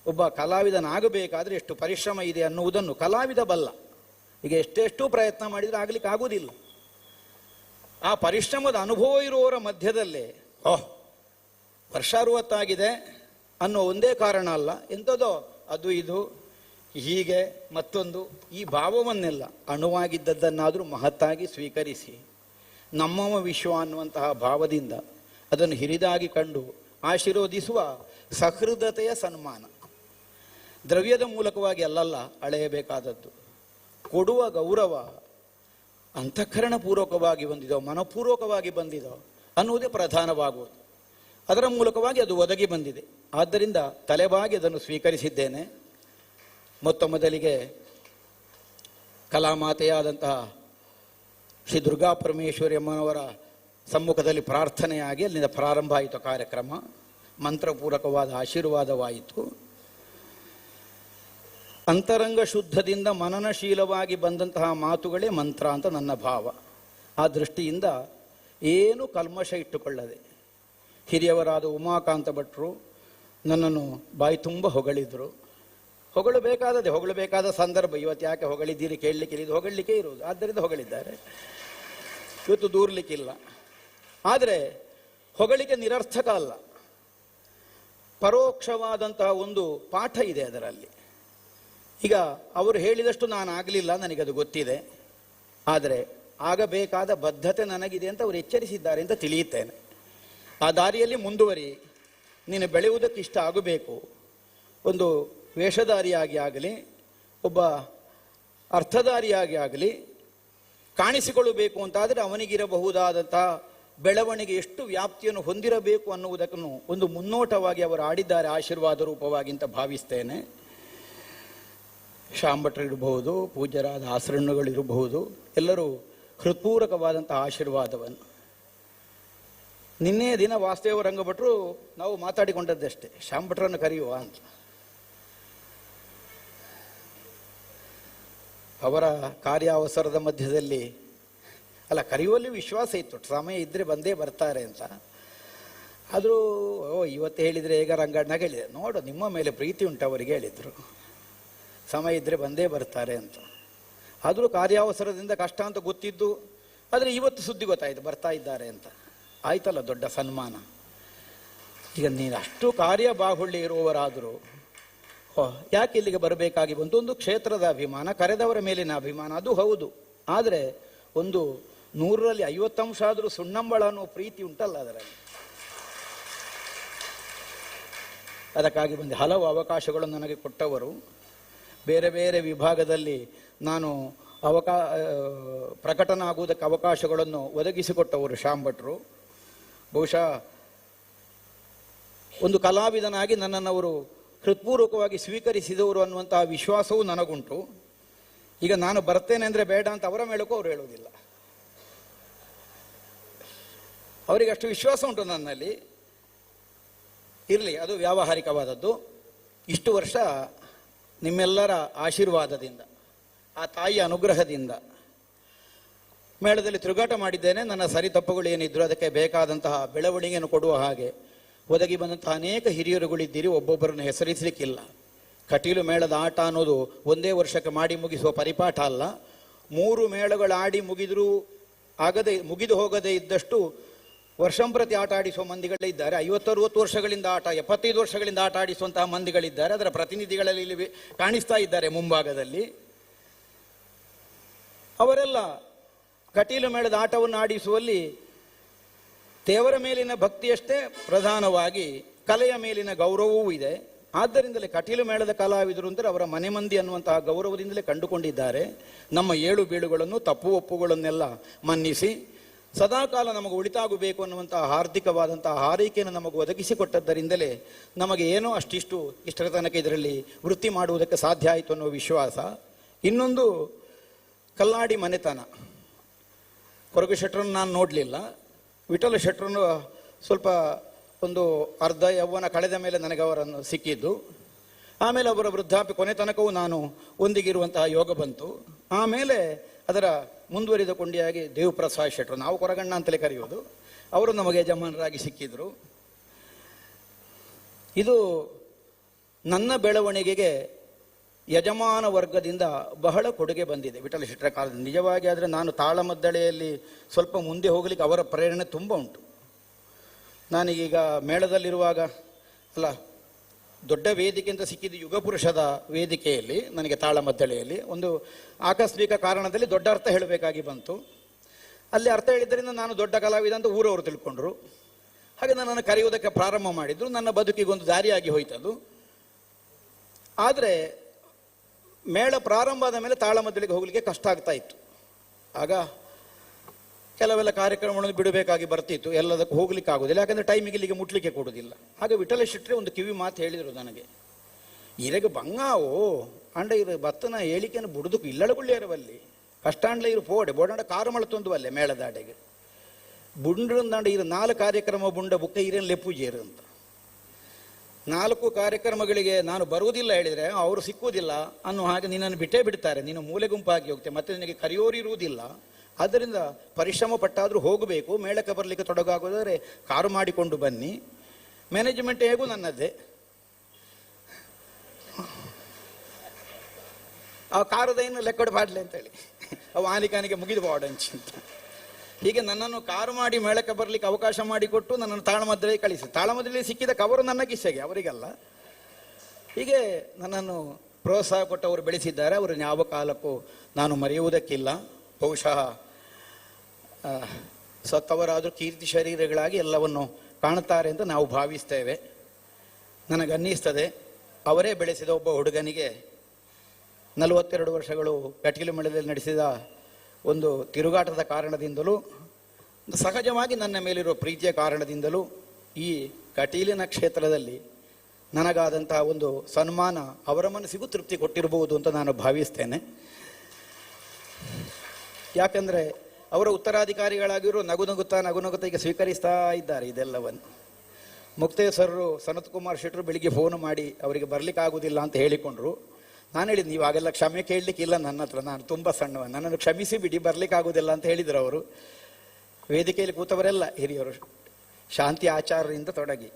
ಒಬ್ಬ ಕಲಾವಿದನಾಗಬೇಕಾದ್ರೆ ಎಷ್ಟು ಪರಿಶ್ರಮ ಇದೆ ಅನ್ನುವುದನ್ನು ಕಲಾವಿದ ಬಲ್ಲ. ಈಗ ಎಷ್ಟೆಷ್ಟು ಪ್ರಯತ್ನ ಮಾಡಿದರೆ ಆಗಲಿಕ್ಕೆ ಆಗುವುದಿಲ್ಲ. ಆ ಪರಿಶ್ರಮದ ಅನುಭವ ಇರುವವರ ಮಧ್ಯದಲ್ಲೇ ವರ್ಷ 60 ಅನ್ನೋ ಒಂದೇ ಕಾರಣ ಅಲ್ಲ, ಎಂಥದೋ ಅದು ಇದು ಹೀಗೆ ಮತ್ತೊಂದು, ಈ ಭಾವವನ್ನೆಲ್ಲ ಅಣುವಾಗಿದ್ದದ್ದನ್ನಾದರೂ ಮಹತ್ತಾಗಿ ಸ್ವೀಕರಿಸಿ ನಮ್ಮವ ವಿಶ್ವ ಅನ್ನುವಂತಹ ಭಾವದಿಂದ ಅದನ್ನು ಹಿರಿದಾಗಿ ಕಂಡು ಆಶೀರ್ವದಿಸುವ ಸಹೃದತೆಯ ಸನ್ಮಾನ. ದ್ರವ್ಯದ ಮೂಲಕವಾಗಿ ಅಲ್ಲಲ್ಲ ಅಳೆಯಬೇಕಾದದ್ದು. ಕೊಡುವ ಗೌರವ ಅಂತಃಕರಣಪೂರ್ವಕವಾಗಿ ಬಂದಿದೋ ಮನಪೂರ್ವಕವಾಗಿ ಬಂದಿದೋ ಅನ್ನುವುದೇ ಪ್ರಧಾನವಾಗುವುದು. ಅದರ ಮೂಲಕವಾಗಿ ಅದು ಒದಗಿ ಬಂದಿದೆ. ಆದ್ದರಿಂದ ತಲೆಬಾಗಿ ಅದನ್ನು ಸ್ವೀಕರಿಸಿದ್ದೇನೆ. ಮೊತ್ತ ಮೊದಲಿಗೆ ಕಲಾಮಾತೆಯಾದಂತಹ ಶ್ರೀ ದುರ್ಗಾ ಪರಮೇಶ್ವರಿ ಅಮ್ಮನವರ ಸಮ್ಮುಖದಲ್ಲಿ ಪ್ರಾರ್ಥನೆಯಾಗಿ ಅಲ್ಲಿಂದ ಪ್ರಾರಂಭ ಆಯಿತು ಕಾರ್ಯಕ್ರಮ. ಮಂತ್ರಪೂರ್ವಕವಾದ ಆಶೀರ್ವಾದವಾಯಿತು. ಅಂತರಂಗ ಶುದ್ಧದಿಂದ ಮನನಶೀಲವಾಗಿ ಬಂದಂತಹ ಮಾತುಗಳೇ ಮಂತ್ರ ಅಂತ ನನ್ನ ಭಾವ. ಆ ದೃಷ್ಟಿಯಿಂದ ಏನು ಕಲ್ಮಶ ಇಟ್ಟುಕೊಳ್ಳದೆ ಹಿರಿಯವರಾದ ಉಮಾಕಾಂತ ಭಟ್ರು ನನ್ನನ್ನು ಬಾಯಿ ತುಂಬ ಹೊಗಳಿದ್ರು. ಹೊಗಳಬೇಕಾದ ಸಂದರ್ಭ. ಇವತ್ತು ಯಾಕೆ ಹೊಗಳಿದ್ದೀರಿ ಕೇಳಲಿಕ್ಕೆ, ಇದು ಹೊಗಳಲಿಕ್ಕೆ ಇರುವುದು, ಆದ್ದರಿಂದ ಹೊಗಳಿದ್ದಾರೆ. ಇವತ್ತು ದೂರ್ಲಿಕ್ಕಿಲ್ಲ. ಆದರೆ ಹೊಗಳಿಕೆ ನಿರರ್ಥಕ ಅಲ್ಲ. ಪರೋಕ್ಷವಾದಂತಹ ಒಂದು ಪಾಠ ಇದೆ ಅದರಲ್ಲಿ. ಈಗ ಅವರು ಹೇಳಿದಷ್ಟು ನಾನು ಆಗಲಿಲ್ಲ, ನನಗದು ಗೊತ್ತಿದೆ, ಆದರೆ ಆಗಬೇಕಾದ ಬದ್ಧತೆ ನನಗಿದೆ ಅಂತ ಅವರು ಎಚ್ಚರಿಸಿದ್ದಾರೆ ಅಂತ ತಿಳಿಯುತ್ತೇನೆ. ಆ ದಾರಿಯಲ್ಲಿ ಮುಂದುವರಿ, ನೀನು ಬೆಳೆಯುವುದಕ್ಕೆ ಇಷ್ಟ ಆಗಬೇಕು. ಒಂದು ವೇಷಧಾರಿಯಾಗಿ ಆಗಲಿ, ಒಬ್ಬ ಅರ್ಥಧಾರಿಯಾಗಿ ಆಗಲಿ ಕಾಣಿಸಿಕೊಳ್ಳಬೇಕು ಅಂತಾದರೆ ಅವನಿಗಿರಬಹುದಾದಂಥ ಬೆಳವಣಿಗೆ ಎಷ್ಟು ವ್ಯಾಪ್ತಿಯನ್ನು ಹೊಂದಿರಬೇಕು ಅನ್ನುವುದಕ್ಕೂ ಒಂದು ಮುನ್ನೋಟವಾಗಿ ಅವರು ಆಡಿದ್ದಾರೆ ಆಶೀರ್ವಾದ ರೂಪವಾಗಿ ಅಂತ ಭಾವಿಸ್ತೇನೆ. ಶಾಂಭಟರಿರಬಹುದು, ಪೂಜ್ಯರಾದ ಆಸರಣ್ಣುಗಳಿರಬಹುದು, ಎಲ್ಲರೂ ಹೃತ್ಪೂರ್ವಕವಾದಂಥ ಆಶೀರ್ವಾದವನ್ನು. ನಿನ್ನೆ ದಿನ ವಾಸುದೇವ ರಂಗಭಟ್ರು ನಾವು ಮಾತಾಡಿಕೊಂಡದ್ದಷ್ಟೇ, ಶಾಂಭಟ್ರನ್ನು ಕರೆಯುವ ಅಂತ. ಅವರ ಕಾರ್ಯಾವಸರದ ಮಧ್ಯದಲ್ಲಿ ಕರೆಯುವಲ್ಲಿ ವಿಶ್ವಾಸ ಇತ್ತು, ಸಮಯ ಇದ್ದರೆ ಬಂದೇ ಬರ್ತಾರೆ ಅಂತ. ಆದರೂ ಇವತ್ತು ಹೇಳಿದರೆ ಈಗ ರಂಗಣ್ಣಗೆ ಹೇಳಿದೆ, ನೋಡು ನಿಮ್ಮ ಮೇಲೆ ಪ್ರೀತಿ ಉಂಟು ಅವರಿಗೆ ಹೇಳಿದರು, ಸಮಯ ಇದ್ದರೆ ಬಂದೇ ಬರ್ತಾರೆ ಅಂತ. ಆದರೂ ಕಾರ್ಯಾವಸರದಿಂದ ಕಷ್ಟ ಅಂತ ಗೊತ್ತಿದ್ದು, ಆದರೆ ಇವತ್ತು ಸುದ್ದಿ ಗೊತ್ತಾಯಿತು ಬರ್ತಾ ಇದ್ದಾರೆ ಅಂತ. ಆಯ್ತಲ್ಲ ದೊಡ್ಡ ಸನ್ಮಾನ. ಈಗ ನೀನು ಅಷ್ಟು ಕಾರ್ಯಬಾಹುಳ್ಯ ಇರುವವರಾದರೂ ಯಾಕೆ ಇಲ್ಲಿಗೆ ಬರಬೇಕಾಗಿ ಬಂತು? ಒಂದು ಕ್ಷೇತ್ರದ ಅಭಿಮಾನ, ಕರೆದವರ ಮೇಲಿನ ಅಭಿಮಾನ, ಅದು ಹೌದು. ಆದರೆ ಒಂದು 100ರಲ್ಲಿ 50 ಅಂಶ ಆದರೂ ಸುಣ್ಣಂಬಳ ಅನ್ನೋ ಪ್ರೀತಿ ಉಂಟಲ್ಲ ಅದರಲ್ಲಿ. ಅದಕ್ಕಾಗಿ ಬಂದು ಹಲವು ಅವಕಾಶಗಳನ್ನು ನನಗೆ ಕೊಟ್ಟವರು. ಬೇರೆ ಬೇರೆ ವಿಭಾಗದಲ್ಲಿ ನಾನು ಪ್ರಕಟನ ಆಗುವುದಕ್ಕೆ ಅವಕಾಶಗಳನ್ನು ಒದಗಿಸಿಕೊಟ್ಟವರು ಶಾಂಭಟ್ರು. ಬಹುಶಃ ಒಂದು ಕಲಾವಿದನಾಗಿ ನನ್ನನ್ನು ಅವರು ಹೃತ್ಪೂರ್ವಕವಾಗಿ ಸ್ವೀಕರಿಸಿದವರು ಅನ್ನುವಂತಹ ವಿಶ್ವಾಸವೂ ನನಗುಂಟು. ಈಗ ನಾನು ಬರ್ತೇನೆ ಅಂದರೆ ಬೇಡ ಅಂತ ಅವರ ಮೇಲಕ್ಕೂ ಅವರು ಹೇಳುವುದಿಲ್ಲ. ಅವರಿಗೆ ಅಷ್ಟು ವಿಶ್ವಾಸ ಉಂಟು ನನ್ನಲ್ಲಿ. ಇರಲಿ, ಅದು ವ್ಯಾವಹಾರಿಕವಾದದ್ದು. ಇಷ್ಟು ವರ್ಷ ನಿಮ್ಮೆಲ್ಲರ ಆಶೀರ್ವಾದದಿಂದ, ಆ ತಾಯಿಯ ಅನುಗ್ರಹದಿಂದ ಮೇಳದಲ್ಲಿ ತಿರುಗಾಟ ಮಾಡಿದ್ದೇನೆ. ನನ್ನ ಸರಿ ತಪ್ಪುಗಳು ಏನಿದ್ರು ಅದಕ್ಕೆ ಬೇಕಾದಂತಹ ಬೆಳವಣಿಗೆಯನ್ನು ಕೊಡುವ ಹಾಗೆ ಒದಗಿ ಬಂದಂತಹ ಅನೇಕ ಹಿರಿಯರುಗಳಿದ್ದೀರಿ. ಒಬ್ಬೊಬ್ಬರನ್ನು ಹೆಸರಿಸಲಿಕ್ಕಿಲ್ಲ. ಕಟೀಲು ಮೇಳದ ಆಟ ಅನ್ನೋದು ಒಂದೇ ವರ್ಷಕ್ಕೆ ಮಾಡಿ ಮುಗಿಸುವ ಪರಿಪಾಠ ಅಲ್ಲ. 3 ಮೇಳಗಳು ಆಡಿ ಮುಗಿದು ಹೋಗದೇ ಇದ್ದಷ್ಟು ವರ್ಷಂಪ್ರತಿ ಆಟ ಆಡಿಸುವ ಮಂದಿಗಳೇ ಇದ್ದಾರೆ. 50-60 ವರ್ಷಗಳಿಂದ 75 ವರ್ಷಗಳಿಂದ ಆಟ ಆಡಿಸುವಂತಹ ಮಂದಿಗಳಿದ್ದಾರೆ. ಅದರ ಪ್ರತಿನಿಧಿಗಳಲ್ಲಿ ಇಲ್ಲಿ ಕಾಣಿಸ್ತಾ ಇದ್ದಾರೆ ಮುಂಭಾಗದಲ್ಲಿ. ಅವರೆಲ್ಲ ಕಟೀಲು ಮೇಳದ ಆಟವನ್ನು ಆಡಿಸುವಲ್ಲಿ ದೇವರ ಮೇಲಿನ ಭಕ್ತಿಯಷ್ಟೇ ಪ್ರಧಾನವಾಗಿ ಕಲೆಯ ಮೇಲಿನ ಗೌರವವೂ ಇದೆ. ಆದ್ದರಿಂದಲೇ ಕಟೀಲು ಮೇಳದ ಕಲಾವಿದರು ಅಂದರೆ ಅವರ ಮನೆ ಮಂದಿ ಅನ್ನುವಂತಹ ಗೌರವದಿಂದಲೇ ಕಂಡುಕೊಂಡಿದ್ದಾರೆ. ನಮ್ಮ ಏಳು ಬೀಳುಗಳನ್ನು, ತಪ್ಪು ಒಪ್ಪುಗಳನ್ನೆಲ್ಲ ಮನ್ನಿಸಿ ಸದಾಕಾಲ ನಮಗೆ ಉಳಿತಾಗಬೇಕು ಅನ್ನುವಂತಹ ಹಾರ್ದಿಕವಾದಂತಹ ಹಾರೈಕೆಯನ್ನು ನಮಗೆ ಒದಗಿಸಿಕೊಟ್ಟದ್ದರಿಂದಲೇ ನಮಗೆ ಏನೋ ಅಷ್ಟಿಷ್ಟು ಇಷ್ಟರ ತನಕ ಇದರಲ್ಲಿ ವೃತ್ತಿ ಮಾಡುವುದಕ್ಕೆ ಸಾಧ್ಯ ಆಯಿತು ಅನ್ನುವ ವಿಶ್ವಾಸ. ಇನ್ನೊಂದು ಕಲ್ಲಾಡಿ ಮನೆತನ. ಕೊರಗು ಶೆಟ್ಟರನ್ನು ನಾನು ನೋಡಲಿಲ್ಲ. ವಿಠಲ ಶೆಟ್ಟರನ್ನು ಸ್ವಲ್ಪ ಒಂದು ಅರ್ಧ ಯೌವನ ಕಳೆದ ಮೇಲೆ ನನಗೆ ಅವರನ್ನು ಸಿಕ್ಕಿದ್ದು. ಆಮೇಲೆ ಅವರ ವೃದ್ಧಾಪ್ಯ ಕೊನೆ ತನಕವೂ ನಾನು ಒಂದಿಗಿರುವಂತಹ ಯೋಗ ಬಂತು. ಆಮೇಲೆ ಅದರ ಮುಂದುವರಿದ ಕೊಂಡಿಯಾಗಿ ದೇವಪ್ರಸಾದ್ ಶೆಟ್ಟರು, ನಾವು ಕೊರಗಣ್ಣ ಅಂತಲೇ ಕರೆಯೋದು, ಅವರು ನಮಗೆ ಯಜಮಾನರಾಗಿ ಸಿಕ್ಕಿದ್ರು. ಇದು ನನ್ನ ಬೆಳವಣಿಗೆಗೆ ಯಜಮಾನ ವರ್ಗದಿಂದ ಬಹಳ ಕೊಡುಗೆ ಬಂದಿದೆ ವಿಠಲ ಶೆಟ್ಟರ ಕಾಲದಿಂದ. ನಿಜವಾಗಿ ಆದರೆ ನಾನು ತಾಳಮದ್ದಳೆಯಲ್ಲಿ ಸ್ವಲ್ಪ ಮುಂದೆ ಹೋಗಲಿಕ್ಕೆ ಅವರ ಪ್ರೇರಣೆ ತುಂಬ ಉಂಟು. ನಾನೀಗ ಮೇಳದಲ್ಲಿರುವಾಗ ದೊಡ್ಡ ವೇದಿಕೆ ಅಂತ ಸಿಕ್ಕಿದ್ದು ಯುಗಪುರುಷದ ವೇದಿಕೆಯಲ್ಲಿ ನನಗೆ ತಾಳಮದ್ದಳೆಯಲ್ಲಿ. ಒಂದು ಆಕಸ್ಮಿಕ ಕಾರಣದಲ್ಲಿ ದೊಡ್ಡ ಅರ್ಥ ಹೇಳಬೇಕಾಗಿ ಬಂತು. ಅಲ್ಲಿ ಅರ್ಥ ಹೇಳಿದ್ದರಿಂದ ನಾನು ದೊಡ್ಡ ಕಲಾವಿದ ಅಂತ ಊರವರು ತಿಳ್ಕೊಂಡ್ರು. ಹಾಗೆ ನನ್ನನ್ನು ಕರೆಯುವುದಕ್ಕೆ ಪ್ರಾರಂಭ ಮಾಡಿದ್ರು. ನನ್ನ ಬದುಕಿಗೊಂದು ದಾರಿಯಾಗಿ ಹೋಯ್ತದು. ಆದರೆ ಮೇಳ ಪ್ರಾರಂಭ ಆದ ಮೇಲೆ ತಾಳಮದ್ದಳೆಗೆ ಹೋಗಲಿಕ್ಕೆ ಕಷ್ಟ ಆಗ್ತಾ ಇತ್ತು. ಆಗ ಕೆಲವೆಲ್ಲ ಕಾರ್ಯಕ್ರಮಗಳನ್ನು ಬಿಡಬೇಕಾಗಿ ಬರ್ತಿತ್ತು. ಎಲ್ಲದಕ್ಕೂ ಹೋಗ್ಲಿಕ್ಕೆ ಆಗೋದಿಲ್ಲ, ಯಾಕಂದರೆ ಟೈಮಿಗೆ ಇಲ್ಲಿಗೆ ಮುಟ್ಲಿಕ್ಕೆ ಕೊಡೋದಿಲ್ಲ. ಹಾಗೆ ವಿಠಲ ಶೆಟ್ಟರೆ ಒಂದು ಕಿವಿ ಮಾತು ಹೇಳಿದರು ನನಗೆ, ಇರಗೆ ಬಂಗಾವೋ ಅಂಡ ಇರು ಬತ್ತನ ಹೇಳಿಕೆಯನ್ನು ಬುಡದಕ್ಕೂ ಇಲ್ಲಡಗುಳ್ಳಿಯರವಲ್ಲಿ ಕಷ್ಟಾಂಡ್ಲ ಇರು ಪೋಡೆ ಬೋಡಾಂಡ ಕಾರು ಮಳತೊಂದು ಅಲ್ಲೇ ಮೇಳದಾಡೆಗೆ ಬುಂಡ್ರಂದಾಂಡ ಇರು 4 ಕಾರ್ಯಕ್ರಮ ಬುಂಡ ಬುಕ್ಕ ಇರೇನು ಲೆಪ್ಪುಜೇರು ಅಂತ. 4 ಕಾರ್ಯಕ್ರಮಗಳಿಗೆ ನಾನು ಬರುವುದಿಲ್ಲ ಹೇಳಿದರೆ ಅವರು ಸಿಕ್ಕುವುದಿಲ್ಲ ಅನ್ನೋ ಹಾಗೆ ನಿನ್ನನ್ನು ಬಿಟ್ಟೇ ಬಿಡ್ತಾರೆ. ನೀನು ಮೂಲೆ ಗುಂಪಾಗಿ ಹೋಗ್ತೇವೆ, ಮತ್ತೆ ನಿನಗೆ ಕರೆಯೋರಿರುವುದಿಲ್ಲ. ಆದ್ದರಿಂದ ಪರಿಶ್ರಮ ಪಟ್ಟಾದರೂ ಹೋಗಬೇಕು. ಮೇಳಕ್ಕೆ ಬರಲಿಕ್ಕೆ ತೊಡಗಾಗೋದಾದರೆ ಕಾರು ಮಾಡಿಕೊಂಡು ಬನ್ನಿ. ಮ್ಯಾನೇಜ್ಮೆಂಟ್ ಹೇಗೂ ನನ್ನದ್ದೇ. ಆ ಕಾರದ ಏನು ಲೆಕ್ಕಡು ಬಾಡ್ಲೆ ಅಂತೇಳಿ ಅವು ಆನಿಕಾನಿಗೆ ಮುಗಿದು ಬಾಡಂಚಿ ಅಂತ ಹೀಗೆ ನನ್ನನ್ನು ಕಾರು ಮಾಡಿ ಮೇಳಕ್ಕೆ ಬರಲಿಕ್ಕೆ ಅವಕಾಶ ಮಾಡಿಕೊಟ್ಟು ನನ್ನನ್ನು ತಾಳಮದ್ರೆಗೆ ಕಳಿಸಿ, ತಾಳಮದ್ರೆಯಲ್ಲಿ ಸಿಕ್ಕಿದ ಕವರು ನನ್ನ ಕಿಸೆಗೆ, ಅವರಿಗಲ್ಲ. ಹೀಗೆ ನನ್ನನ್ನು ಪ್ರೋತ್ಸಾಹ ಕೊಟ್ಟವರು ಬೆಳೆಸಿದ್ದಾರೆ. ಅವರನ್ನು ಯಾವ ಕಾಲಕ್ಕೂ ನಾನು ಮರೆಯುವುದಕ್ಕಿಲ್ಲ. ಬಹುಶಃ ಸತ್ತವರಾದರೂ ಕೀರ್ತಿ ಶರೀರಗಳಾಗಿ ಎಲ್ಲವನ್ನು ಕಾಣುತ್ತಾರೆ ಅಂತ ನಾವು ಭಾವಿಸ್ತೇವೆ. ನನಗನ್ನಿಸ್ತದೆ ಅವರೇ ಬೆಳೆಸಿದ ಒಬ್ಬ ಹುಡುಗನಿಗೆ 42 ವರ್ಷಗಳು ಕಟೀಲು ಮೇಳದಲ್ಲಿ ನಡೆಸಿದ ಒಂದು ತಿರುಗಾಟದ ಕಾರಣದಿಂದಲೂ ಸಹಜವಾಗಿ ನನ್ನ ಮೇಲಿರುವ ಪ್ರೀತಿಯ ಕಾರಣದಿಂದಲೂ ಈ ಕಟೀಲಿನ ಕ್ಷೇತ್ರದಲ್ಲಿ ನನಗಾದಂತಹ ಒಂದು ಸನ್ಮಾನ ಅವರ ಮನಸ್ಸಿಗೂ ತೃಪ್ತಿ ಕೊಟ್ಟಿರಬಹುದು ಅಂತ ನಾನು ಭಾವಿಸ್ತೇನೆ. ಯಾಕಂದರೆ ಅವರ ಉತ್ತರಾಧಿಕಾರಿಗಳಾಗಿರೋ ನಗುನಗುತ್ತಾ ಈಗ ಸ್ವೀಕರಿಸ್ತಾ ಇದ್ದಾರೆ ಇದೆಲ್ಲವನ್ನು. ಮುಕ್ತೇಶ್ವರರು ಸನತ್ ಕುಮಾರ್ ಶೆಟ್ಟರು ಬೆಳಿಗ್ಗೆ ಫೋನ್ ಮಾಡಿ ಅವರಿಗೆ ಬರಲಿಕ್ಕಾಗೋದಿಲ್ಲ ಅಂತ ಹೇಳಿಕೊಂಡ್ರು. ನಾನು ಹೇಳಿದ್ದು, ನೀವು ಹಾಗೆಲ್ಲ ಕ್ಷಮೆ ಕೇಳಲಿಕ್ಕಿಲ್ಲ ನನ್ನ ಹತ್ರ, ನಾನು ತುಂಬ ಸಣ್ಣವ, ನನ್ನನ್ನು ಕ್ಷಮಿಸಿ ಬಿಡಿ, ಬರಲಿಕ್ಕಾಗೋದಿಲ್ಲ ಅಂತ ಹೇಳಿದರು ಅವರು. ವೇದಿಕೆಯಲ್ಲಿ ಕೂತವರೆಲ್ಲ ಹಿರಿಯರು, ಶಾಂತಿ ಆಚಾರ್ಯರಿಂದ ತೊಡಗಿ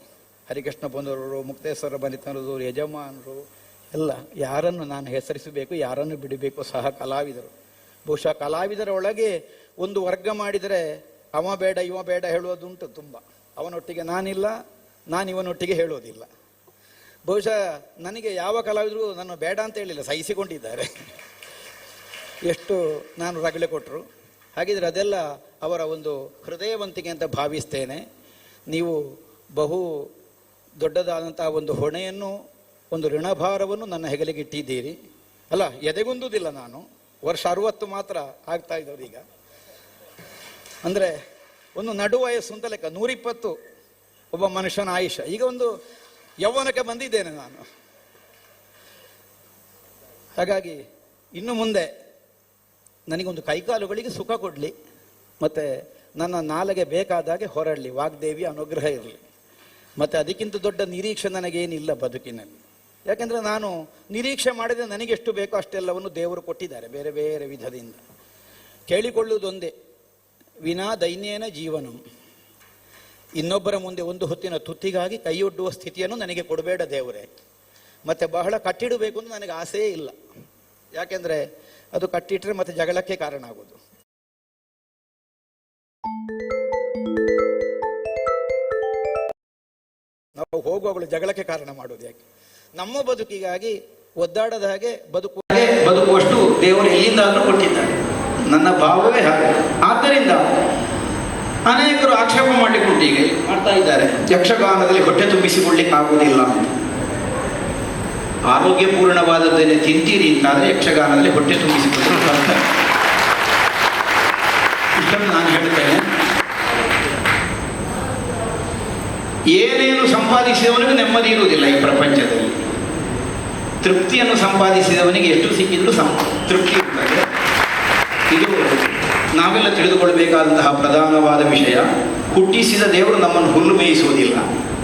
ಹರಿಕೃಷ್ಣ ಬಂದವರು, ಮುಕ್ತೇಶ್ವರ ಬನಿತನರು, ಯಜಮಾನರು ಎಲ್ಲ, ಯಾರನ್ನು ನಾನು ಹೆಸರಿಸಬೇಕು, ಯಾರನ್ನು ಬಿಡಬೇಕು ಸಹ ಕಲಾವಿದರು. ಬಹುಶಃ ಕಲಾವಿದರ ಒಳಗೆ ಒಂದು ವರ್ಗ ಮಾಡಿದರೆ ಅವ ಬೇಡ ಇವ ಬೇಡ ಹೇಳುವುದುಂಟು ತುಂಬ. ಅವನೊಟ್ಟಿಗೆ ನಾನಿಲ್ಲ, ನಾನು ಇವನೊಟ್ಟಿಗೆ ಹೇಳೋದಿಲ್ಲ. ಬಹುಶಃ ನನಗೆ ಯಾವ ಕಲಾವಿದರು ನನ್ನ ಬೇಡ ಅಂತ ಹೇಳಿಲ್ಲ, ಸಹಿಸಿಕೊಂಡಿದ್ದಾರೆ. ಎಷ್ಟು ನಾನು ರಗಳೆ ಕೊಟ್ಟರು. ಹಾಗಿದ್ರೆ ಅದೆಲ್ಲ ಅವರ ಒಂದು ಹೃದಯವಂತಿಕೆ ಅಂತ ಭಾವಿಸ್ತೇನೆ. ನೀವು ಬಹು ದೊಡ್ಡದಾದಂತಹ ಒಂದು ಹೊಣೆಯನ್ನು, ಒಂದು ಋಣಭಾರವನ್ನು ನನ್ನ ಹೆಗಲಿಗೆ ಇಟ್ಟಿದ್ದೀರಿ. ಅಲ್ಲ, ಎದೆಗುಂದುವುದಿಲ್ಲ ನಾನು. ವರ್ಷ 60 ಮಾತ್ರ ಆಗ್ತಾ ಇದ್ದವರು ಈಗ. ಅಂದರೆ ಒಂದು ನಡು ವಯಸ್ಸು ಅಂತ ಲೆಕ್ಕ, 120 ಒಬ್ಬ ಮನುಷ್ಯನ ಆಯುಷ್ಯ. ಈಗ ಒಂದು ಯೌವನಕ್ಕೆ ಬಂದಿದ್ದೇನೆ ನಾನು. ಹಾಗಾಗಿ ಇನ್ನು ಮುಂದೆ ನನಗೊಂದು ಕೈಕಾಲುಗಳಿಗೆ ಸುಖ ಕೊಡಲಿ, ಮತ್ತು ನನ್ನ ನಾಲಿಗೆ ಬೇಕಾದಾಗೆ ಹೊರಡಲಿ, ವಾಗ್ದೇವಿಯ ಅನುಗ್ರಹ ಇರಲಿ. ಮತ್ತು ಅದಕ್ಕಿಂತ ದೊಡ್ಡ ನಿರೀಕ್ಷೆ ನನಗೇನಿಲ್ಲ ಬದುಕಿನಲ್ಲಿ. ಯಾಕೆಂದರೆ ನಾನು ನಿರೀಕ್ಷೆ ಮಾಡಿದರೆ ನನಗೆಷ್ಟು ಬೇಕೋ ಅಷ್ಟೆಲ್ಲವನ್ನು ದೇವರು ಕೊಟ್ಟಿದ್ದಾರೆ ಬೇರೆ ಬೇರೆ ವಿಧದಿಂದ. ಕೇಳಿಕೊಳ್ಳುವುದೊಂದೇ, ವಿನಾ ದೈನ್ಯೇನ ಜೀವನಂ. ಇನ್ನೊಬ್ಬರ ಮುಂದೆ ಒಂದು ಹೊತ್ತಿನ ತುತ್ತಿಗಾಗಿ ಕೈಯೊಡ್ಡುವ ಸ್ಥಿತಿಯನ್ನು ನನಗೆ ಕೊಡಬೇಡ ದೇವರೇ. ಮತ್ತು ಬಹಳ ಕಟ್ಟಿಡಬೇಕು ಅಂತ ನನಗೆ ಆಸೆಯೇ ಇಲ್ಲ. ಯಾಕೆಂದರೆ ಅದು ಕಟ್ಟಿಟ್ಟರೆ ಮತ್ತೆ ಜಗಳಕ್ಕೆ ಕಾರಣ ಆಗೋದು. ನಾವು ಹೋಗುವಾಗಲೂ ಜಗಳಕ್ಕೆ ಕಾರಣ ಮಾಡೋದು ಯಾಕೆ? ನಮ್ಮ ಬದುಕಿಗಾಗಿ ಒದ್ದಾಡದ ಹಾಗೆ ಬದುಕುವಷ್ಟು ದೇವರು ಎಲ್ಲಿಂದಾದರೂ ಕೊಟ್ಟಿದ್ದಾರೆ. ನನ್ನ ಭಾವವೇ ಹಾಗೆ. ಆದ್ದರಿಂದ ಅನೇಕರು ಆಕ್ಷೇಪ ಮಾಡಿಕೊಂಡು ಈಗ ಮಾಡ್ತಾ ಇದ್ದಾರೆ, ಯಕ್ಷಗಾನದಲ್ಲಿ ಹೊಟ್ಟೆ ತುಂಬಿಸಿಕೊಳ್ಳಿಕ್ಕೆ ಆಗುವುದಿಲ್ಲ ಅಂತ. ಆರೋಗ್ಯಪೂರ್ಣವಾದದ್ದೇನೆ ತಿಂತೀರಿ ಅಂತಾದರೆ ಯಕ್ಷಗಾನದಲ್ಲಿ ಹೊಟ್ಟೆ ತುಂಬಿಸಿಕೊಳ್ಳಲು ಅರ್ಥ. ಇಷ್ಟನ್ನು ನಾನು ಹೇಳ್ತೇನೆ. ಏನೇನು ಸಂಪಾದಿಸಿದವನಿಗೂ ನೆಮ್ಮದಿ ಇರುವುದಿಲ್ಲ ಈ ಪ್ರಪಂಚದಲ್ಲಿ. ತೃಪ್ತಿಯನ್ನು ಸಂಪಾದಿಸಿದವನಿಗೆ ಎಷ್ಟು ಸಿಕ್ಕಿದ್ರೂ ತೃಪ್ತಿ ಇರ್ತದೆ. ಇದು ನಾವೆಲ್ಲ ತಿಳಿದುಕೊಳ್ಬೇಕಾದಂತಹ ಪ್ರಧಾನವಾದ ವಿಷಯ. ಹುಟ್ಟಿಸಿದ ದೇವರು ನಮ್ಮನ್ನು ಹುಲ್ಲು ಮೇಯಿಸುವುದಿಲ್ಲ.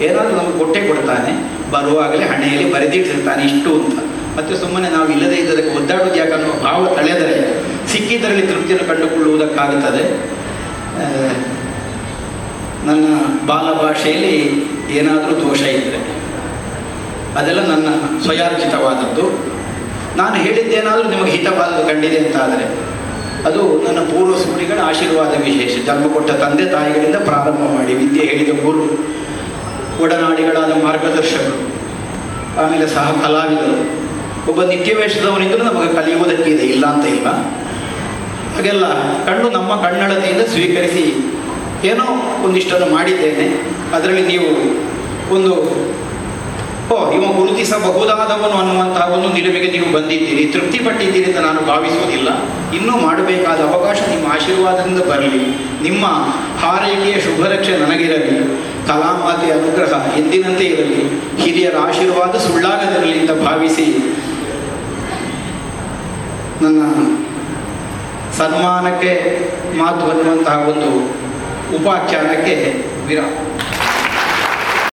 ಏನಾದರೂ ನಮಗೆ ಕೊಟ್ಟೆ ಕೊಡ್ತಾನೆ, ಬರುವಾಗಲೇ ಹಣೆಯಲ್ಲಿ ಬರೆದಿಟ್ಟಿರ್ತಾನೆ ಇಷ್ಟು ಅಂತ. ಮತ್ತು ಸುಮ್ಮನೆ ನಾವು ಇಲ್ಲದೇ ಇದ್ದದಕ್ಕೆ ಒದ್ದಾಡೋದು ಯಾಕನ್ನೋ ಭಾವ ತಳೆದರೆ ಸಿಕ್ಕಿದ್ದರಲ್ಲಿ ತೃಪ್ತಿಯನ್ನು ಕಂಡುಕೊಳ್ಳುವುದಕ್ಕಾಗುತ್ತದೆ. ನನ್ನ ಬಾಲ ಭಾಷೆಯಲ್ಲಿ ಏನಾದರೂ ದೋಷ ಇದ್ದರೆ ಅದೆಲ್ಲ ನನ್ನ ಸ್ವಯಾರ್ಜಿತವಾದದ್ದು. ನಾನು ಹೇಳಿದ್ದೇನಾದರೂ ನಿಮಗೆ ಹಿತವಾದದ್ದು ಕಂಡಿದೆ ಅಂತಾದರೆ ಅದು ನನ್ನ ಪೂರ್ವ ಸೂರಿಗಳ ಆಶೀರ್ವಾದ ವಿಶೇಷ. ಜನ್ಮ ಕೊಟ್ಟ ತಂದೆ ತಾಯಿಗಳಿಂದ ಪ್ರಾರಂಭ ಮಾಡಿ ವಿದ್ಯೆ ಹೇಳಿದ ಗುರು, ಒಡನಾಡಿಗಳಾದ ಮಾರ್ಗದರ್ಶಕರು, ಆಮೇಲೆ ಸಹ ಕಲಾವಿದರು. ಒಬ್ಬ ನಿತ್ಯವೇಷದವನಿಂದಲೂ ನಮಗೆ ಕಲಿಯುವುದಕ್ಕಿದೆ, ಇಲ್ಲ ಅಂತ ಇಲ್ಲ. ಹಾಗೆಲ್ಲ ಕಂಡು ನಮ್ಮ ಕಣ್ಣಳತೆಯಿಂದ ಸ್ವೀಕರಿಸಿ ಏನೋ ಒಂದಿಷ್ಟನ್ನು ಮಾಡಿದ್ದೇನೆ. ಅದರಲ್ಲಿ ನೀವು ಒಂದು ಇವ ಗುರುತಿಸಬಹುದಾದವನು ಅನ್ನುವಂತಹ ಒಂದು ನಿಲುವಿಗೆ ನೀವು ಬಂದಿದ್ದೀರಿ, ತೃಪ್ತಿಪಟ್ಟಿದ್ದೀರಿ ಅಂತ ನಾನು ಭಾವಿಸುವುದಿಲ್ಲ. ಇನ್ನೂ ಮಾಡಬೇಕಾದ ಅವಕಾಶ ನಿಮ್ಮ ಆಶೀರ್ವಾದದಿಂದ ಬರಲಿ. ನಿಮ್ಮ ಹಾರೈಕೆಯ ಶುಭರಕ್ಷೆ ನನಗಿರಲಿ. ಕಲಾಮಾತೆಯ ಅನುಗ್ರಹ ಎಂದಿನಂತೆ ಇರಲಿ. ಹಿರಿಯರ ಆಶೀರ್ವಾದ ಸುಳ್ಳಾಗದಿರಲಿ ಅಂತ ಭಾವಿಸಿ ನನ್ನ ಸನ್ಮಾನಕ್ಕೆ ಮಾತು ಅನ್ನುವಂತಹ ಒಂದು ಉಪಾಖ್ಯಾನಕ್ಕೆ ವಿರಾಮ.